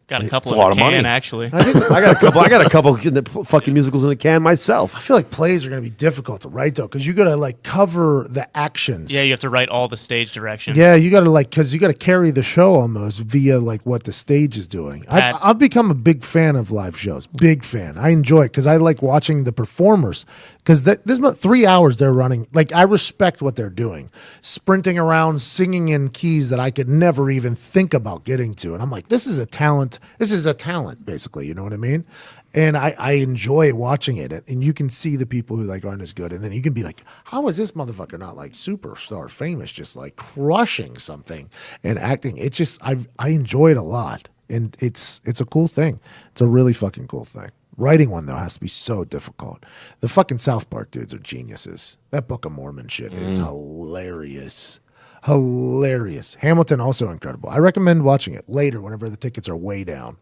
[SPEAKER 6] Got a couple
[SPEAKER 7] It's a
[SPEAKER 6] in
[SPEAKER 7] lot
[SPEAKER 6] the
[SPEAKER 7] of
[SPEAKER 6] can,
[SPEAKER 7] money.
[SPEAKER 6] actually.
[SPEAKER 2] I got a couple fucking musicals in the can myself.
[SPEAKER 1] I feel like plays are going to be difficult to write though, because you got to like cover the actions.
[SPEAKER 6] Yeah, you have to write all the stage direction.
[SPEAKER 1] Yeah, you got to like, because you got to carry the show almost via like what the stage is doing. I've become a big fan of live shows. Big fan. I enjoy it because I like watching the performers. Because there's about 3 hours they're running. Like I respect what they're doing, sprinting around, singing in keys that I could never even think about getting to. And I'm like, this is a talent. This is a talent, basically. You know what I mean? And I enjoy watching it. And you can see the people who like aren't as good. And then you can be like, how is this motherfucker not like superstar famous, just like crushing something and acting? It's just I enjoy it a lot. And it's a cool thing. It's a really fucking cool thing. Writing one, though, has to be so difficult. The fucking South Park dudes are geniuses. That Book of Mormon shit is hilarious. Hilarious. Hamilton, also incredible. I recommend watching it later whenever the tickets are way down.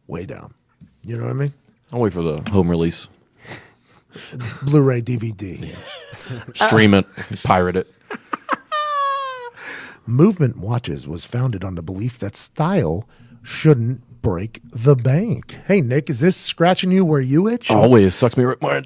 [SPEAKER 1] Way down. You know what I mean?
[SPEAKER 7] I'll wait for the home release.
[SPEAKER 1] Blu-ray, DVD.
[SPEAKER 7] Stream it, pirate it.
[SPEAKER 1] Movement Watches was founded on the belief that style shouldn't break the bank. Hey, Nick, is this scratching you where you itch?
[SPEAKER 7] Always sucks me right.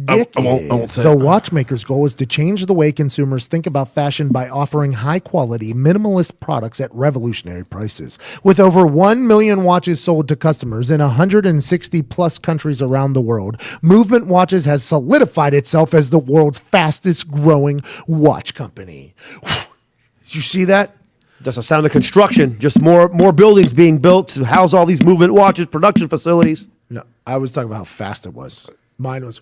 [SPEAKER 7] I won't say
[SPEAKER 1] The
[SPEAKER 7] it.
[SPEAKER 1] watchmaker's goal is to change the way consumers think about fashion by offering high-quality, minimalist products at revolutionary prices. With over 1 million watches sold to customers in 160-plus countries around the world, Movement Watches has solidified itself as the world's fastest-growing watch company. Did you see that?
[SPEAKER 2] That's a sound of construction. Just more buildings being built to house all these movement watches, production facilities.
[SPEAKER 1] No, I was talking about how fast it was. Mine was,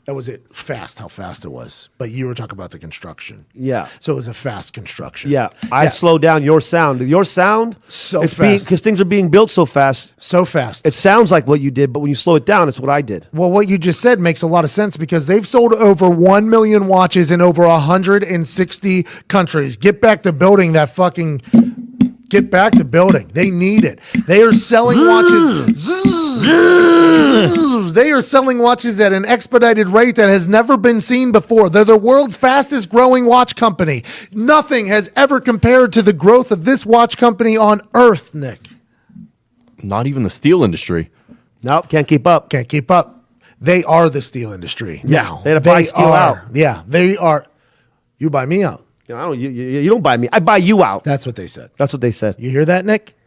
[SPEAKER 1] that was it, fast, how fast it was. But you were talking about the construction.
[SPEAKER 2] Yeah.
[SPEAKER 1] So it was a fast construction.
[SPEAKER 2] Yeah, I slowed down your sound. Your sound,
[SPEAKER 1] So
[SPEAKER 2] it's
[SPEAKER 1] fast.
[SPEAKER 2] because things are being built so fast.
[SPEAKER 1] So fast.
[SPEAKER 2] It sounds like what you did, but when you slow it down, it's what I did.
[SPEAKER 1] Well, what you just said makes a lot of sense because they've sold over 1 million watches in over 160 countries. Get back to building that fucking. Get back to building. They need it. They are selling watches. They are selling watches at an expedited rate that has never been seen before. They're the world's fastest growing watch company. Nothing has ever compared to the growth of this watch company on earth, Nick.
[SPEAKER 7] Not even the steel industry.
[SPEAKER 2] Nope, can't keep up.
[SPEAKER 1] Can't keep up. They are the steel industry now.
[SPEAKER 2] they had to buy steel
[SPEAKER 1] are.
[SPEAKER 2] out.
[SPEAKER 1] Yeah, they are. You buy me out.
[SPEAKER 2] You know, you don't buy me. I buy you out.
[SPEAKER 1] That's what they said.
[SPEAKER 2] That's what they said.
[SPEAKER 1] You hear that, Nick?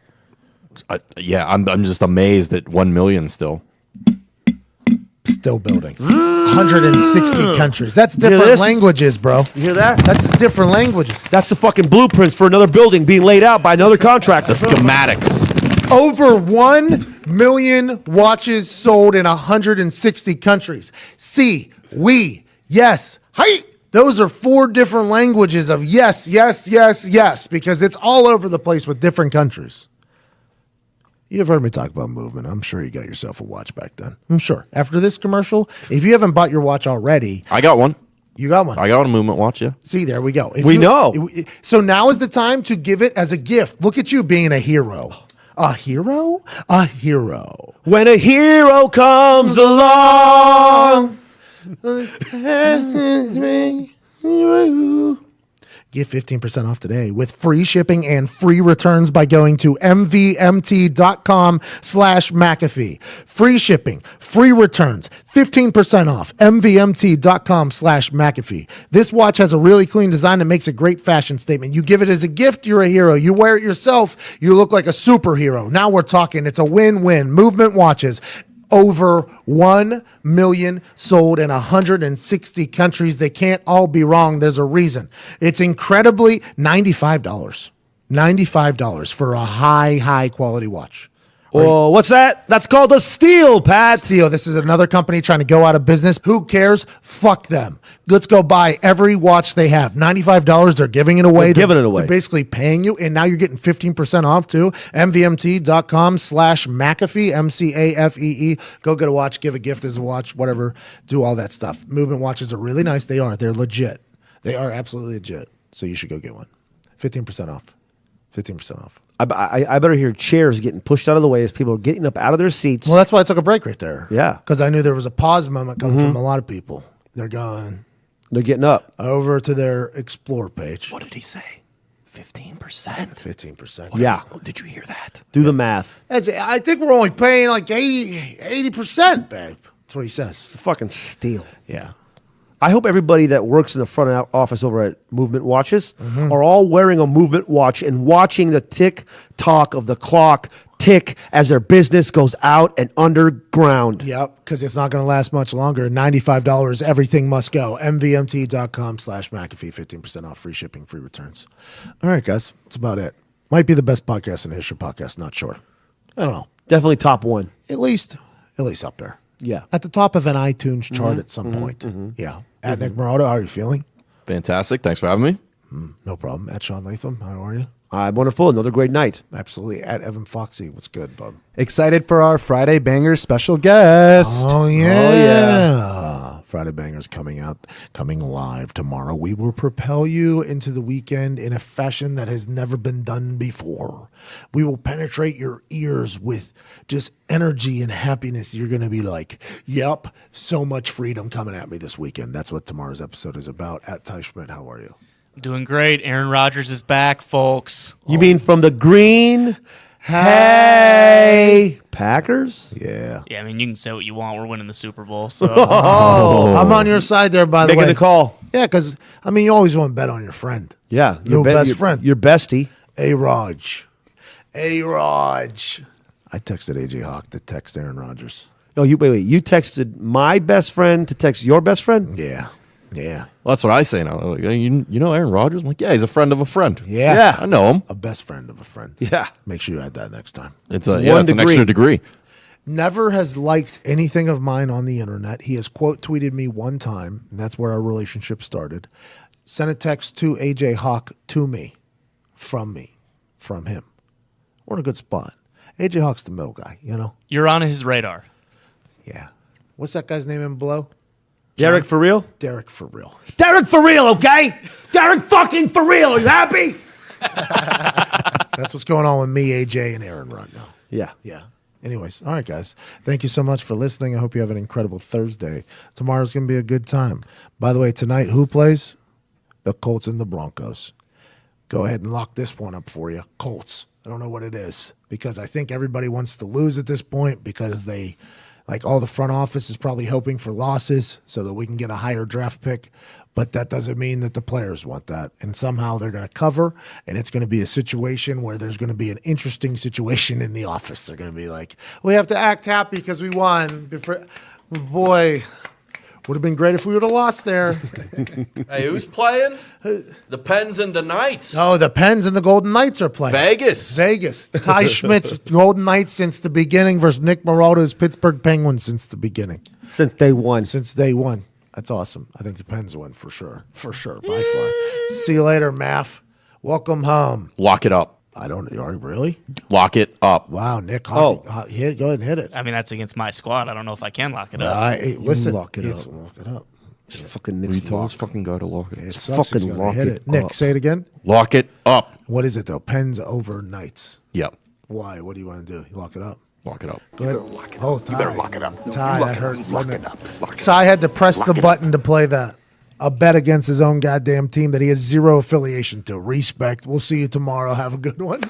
[SPEAKER 7] I'm just amazed at 1 million still.
[SPEAKER 1] Still building. 160 countries. That's different
[SPEAKER 2] this?
[SPEAKER 1] languages, bro.
[SPEAKER 2] You hear that?
[SPEAKER 1] That's different languages.
[SPEAKER 2] That's the fucking blueprints for another building being laid out by another contractor.
[SPEAKER 7] The schematics.
[SPEAKER 1] Over 1 million watches sold in 160 countries. See, we, yes, hi. Those are 4 different languages of yes, yes, yes, yes, because it's all over the place with different countries. You've heard me talk about movement. I'm sure you got yourself a watch back then. I'm sure. After this commercial, if you haven't bought your watch already,
[SPEAKER 7] I got one.
[SPEAKER 1] you got one.
[SPEAKER 7] I got a movement watch, yeah.
[SPEAKER 1] See, there we go. If
[SPEAKER 2] We know.
[SPEAKER 1] So now is the time to give it as a gift. Look at you being a hero. A hero? A hero.
[SPEAKER 2] When a hero comes along.
[SPEAKER 1] Get 15% off today with free shipping and free returns by going to mvmt.com/McAfee. Free shipping, free returns, 15% off, mvmt.com/McAfee. This watch has a really clean design that makes a great fashion statement. You give it as a gift, you're a hero. You wear it yourself, you look like a superhero. Now we're talking. It's a win-win. Movement watches. Over 1 million sold in 160 countries. They can't all be wrong. There's a reason. It's incredibly $95. $95 for a high quality watch.
[SPEAKER 2] Oh, what's that? That's called a steal, Pat.
[SPEAKER 1] Steal. This is another company trying to go out of business. Who cares? Fuck them. Let's go buy every watch they have. $95. They're giving it away.
[SPEAKER 2] They're giving it away.
[SPEAKER 1] They're basically paying you, and now you're getting 15% off too. MVMT.com/McAfee, MCAFEE. Go get a watch, give a gift as a watch, whatever. Do all that stuff. Movement watches are really nice. They are. They're legit. They are absolutely legit. So you should go get one. 15% off. 15% off.
[SPEAKER 2] I better hear chairs getting pushed out of the way as people are getting up out of their seats.
[SPEAKER 1] Well, that's why I took a break right there.
[SPEAKER 2] Yeah.
[SPEAKER 1] Because I knew there was a pause moment coming from a lot of people. They're going
[SPEAKER 2] They're getting up.
[SPEAKER 1] over to their Explore page.
[SPEAKER 7] What did he say? 15%.
[SPEAKER 1] 15%.
[SPEAKER 2] Yeah.
[SPEAKER 7] Oh, did you hear that?
[SPEAKER 2] Do the math.
[SPEAKER 1] I think we're only paying like 80%, babe. That's what he says.
[SPEAKER 2] It's a fucking steal.
[SPEAKER 1] Yeah.
[SPEAKER 2] I hope everybody that works in the front office over at Movement Watches are all wearing a Movement watch and watching the tick-tock of the clock tick as their business goes out and underground.
[SPEAKER 1] Yep, because it's not going to last much longer. $95, everything must go. MVMT.com/McAfee, 15% off, free shipping, free returns. All right, guys, that's about it. Might be the best podcast in the history of podcasts, not sure. I don't know.
[SPEAKER 2] Definitely top one.
[SPEAKER 1] At least up there.
[SPEAKER 2] Yeah.
[SPEAKER 1] At the top of an iTunes chart at some point. Yeah. At Nick Morado, how are you feeling?
[SPEAKER 7] Fantastic. Thanks for having me.
[SPEAKER 1] No problem. At Sean Latham, how are you?
[SPEAKER 2] I'm wonderful. Another great night.
[SPEAKER 1] Absolutely. At Evan Foxy, what's good, bub?
[SPEAKER 3] Excited for our Friday Bangers special guest.
[SPEAKER 1] Oh, yeah.
[SPEAKER 2] Oh, yeah.
[SPEAKER 1] Friday Bangers coming live tomorrow. We will propel you into the weekend in a fashion that has never been done before. We will penetrate your ears with just energy and happiness. You're going to be like, yep, so much freedom coming at me this weekend. That's what tomorrow's episode is about. At Ty Schmidt, how are you?
[SPEAKER 6] Doing great. Aaron Rodgers is back, folks.
[SPEAKER 2] You mean from the green? Hey, Packers?
[SPEAKER 1] Yeah.
[SPEAKER 6] Yeah, I mean, you can say what you want. We're winning the Super Bowl. So
[SPEAKER 1] I'm on your side there, by the way.
[SPEAKER 2] Making the call.
[SPEAKER 1] Yeah, because, I mean, you always want to bet on your friend.
[SPEAKER 2] Yeah.
[SPEAKER 1] Your best friend.
[SPEAKER 2] Your bestie.
[SPEAKER 1] A-Raj. A-Raj. I texted AJ Hawk to text Aaron Rodgers.
[SPEAKER 2] Oh, wait. You texted my best friend to text your best friend?
[SPEAKER 1] Yeah. Yeah.
[SPEAKER 7] Well, that's what I say now. Like, you know Aaron Rodgers? I'm like, yeah, he's a friend of a friend.
[SPEAKER 1] Yeah.
[SPEAKER 7] I know him.
[SPEAKER 1] A best friend of a friend.
[SPEAKER 2] Yeah.
[SPEAKER 1] Make sure you add that next time.
[SPEAKER 7] It's an extra degree.
[SPEAKER 1] Never has liked anything of mine on the internet. He has quote tweeted me one time, and that's where our relationship started. Sent a text to AJ Hawk to me, from him. We're in a good spot. AJ Hawk's the middle guy, you know?
[SPEAKER 6] you're on his radar.
[SPEAKER 1] Yeah. What's that guy's name in below?
[SPEAKER 2] Derek for real?
[SPEAKER 1] Derek for real.
[SPEAKER 2] Derek for real, okay? Derek fucking for real. Are you happy?
[SPEAKER 1] That's what's going on with me, AJ, and Aaron right now.
[SPEAKER 2] Yeah.
[SPEAKER 1] Yeah. Anyways, all right, guys. Thank you so much for listening. I hope you have an incredible Thursday. Tomorrow's going to be a good time. By the way, tonight, who plays? The Colts and the Broncos. Go ahead and lock this one up for you. Colts. I don't know what it is because I think everybody wants to lose at this point because they, like all the front office is probably hoping for losses so that we can get a higher draft pick. But that doesn't mean that the players want that. And somehow they're going to cover, and it's going to be a situation where there's going to be an interesting situation in the office. They're going to be like, we have to act happy because we won. Boy, would have been great if we would have lost there.
[SPEAKER 7] Hey, who's playing? The Pens and the Knights.
[SPEAKER 1] Oh, the Pens and the Golden Knights are playing.
[SPEAKER 7] Vegas.
[SPEAKER 1] Ty Schmidt's Golden Knights since the beginning versus Nick Moraldo's Pittsburgh Penguins since the beginning.
[SPEAKER 2] Since day one.
[SPEAKER 1] Since day one. That's awesome. I think the Pens win for sure. For sure, by far. See you later, Maff. Welcome home.
[SPEAKER 7] Lock it up.
[SPEAKER 1] I don't know. Really?
[SPEAKER 7] Lock it up.
[SPEAKER 1] Wow, Nick. Go ahead and hit it.
[SPEAKER 6] I mean, that's against my squad. I don't know if I can lock it up.
[SPEAKER 1] Listen.
[SPEAKER 2] Lock it up.
[SPEAKER 1] Lock it up.
[SPEAKER 2] It's fucking
[SPEAKER 7] You
[SPEAKER 2] Nick's
[SPEAKER 7] tell
[SPEAKER 2] lock.
[SPEAKER 7] this fucking guy to lock it.
[SPEAKER 1] It sucks.
[SPEAKER 2] fucking
[SPEAKER 1] He's gotta
[SPEAKER 2] lock
[SPEAKER 1] hit
[SPEAKER 2] it
[SPEAKER 1] it. Nick,
[SPEAKER 2] up.
[SPEAKER 1] say it again.
[SPEAKER 7] Lock it up.
[SPEAKER 1] What is it, though? Pens over Knights.
[SPEAKER 7] Yep.
[SPEAKER 1] Why? What do you want to do? You lock it up?
[SPEAKER 7] Lock it up.
[SPEAKER 1] Go ahead. Oh, Ty.
[SPEAKER 8] You better lock it up.
[SPEAKER 1] Ty,
[SPEAKER 8] Lock
[SPEAKER 1] that
[SPEAKER 8] it
[SPEAKER 1] hurts.
[SPEAKER 8] up.
[SPEAKER 1] doesn't
[SPEAKER 8] Lock
[SPEAKER 1] it?
[SPEAKER 8] it up. Lock it
[SPEAKER 1] Ty
[SPEAKER 8] up.
[SPEAKER 1] had to press the
[SPEAKER 8] Lock it
[SPEAKER 1] button to play that. A bet against his own goddamn team that he has zero affiliation to. Respect. We'll see you tomorrow. Have a good one.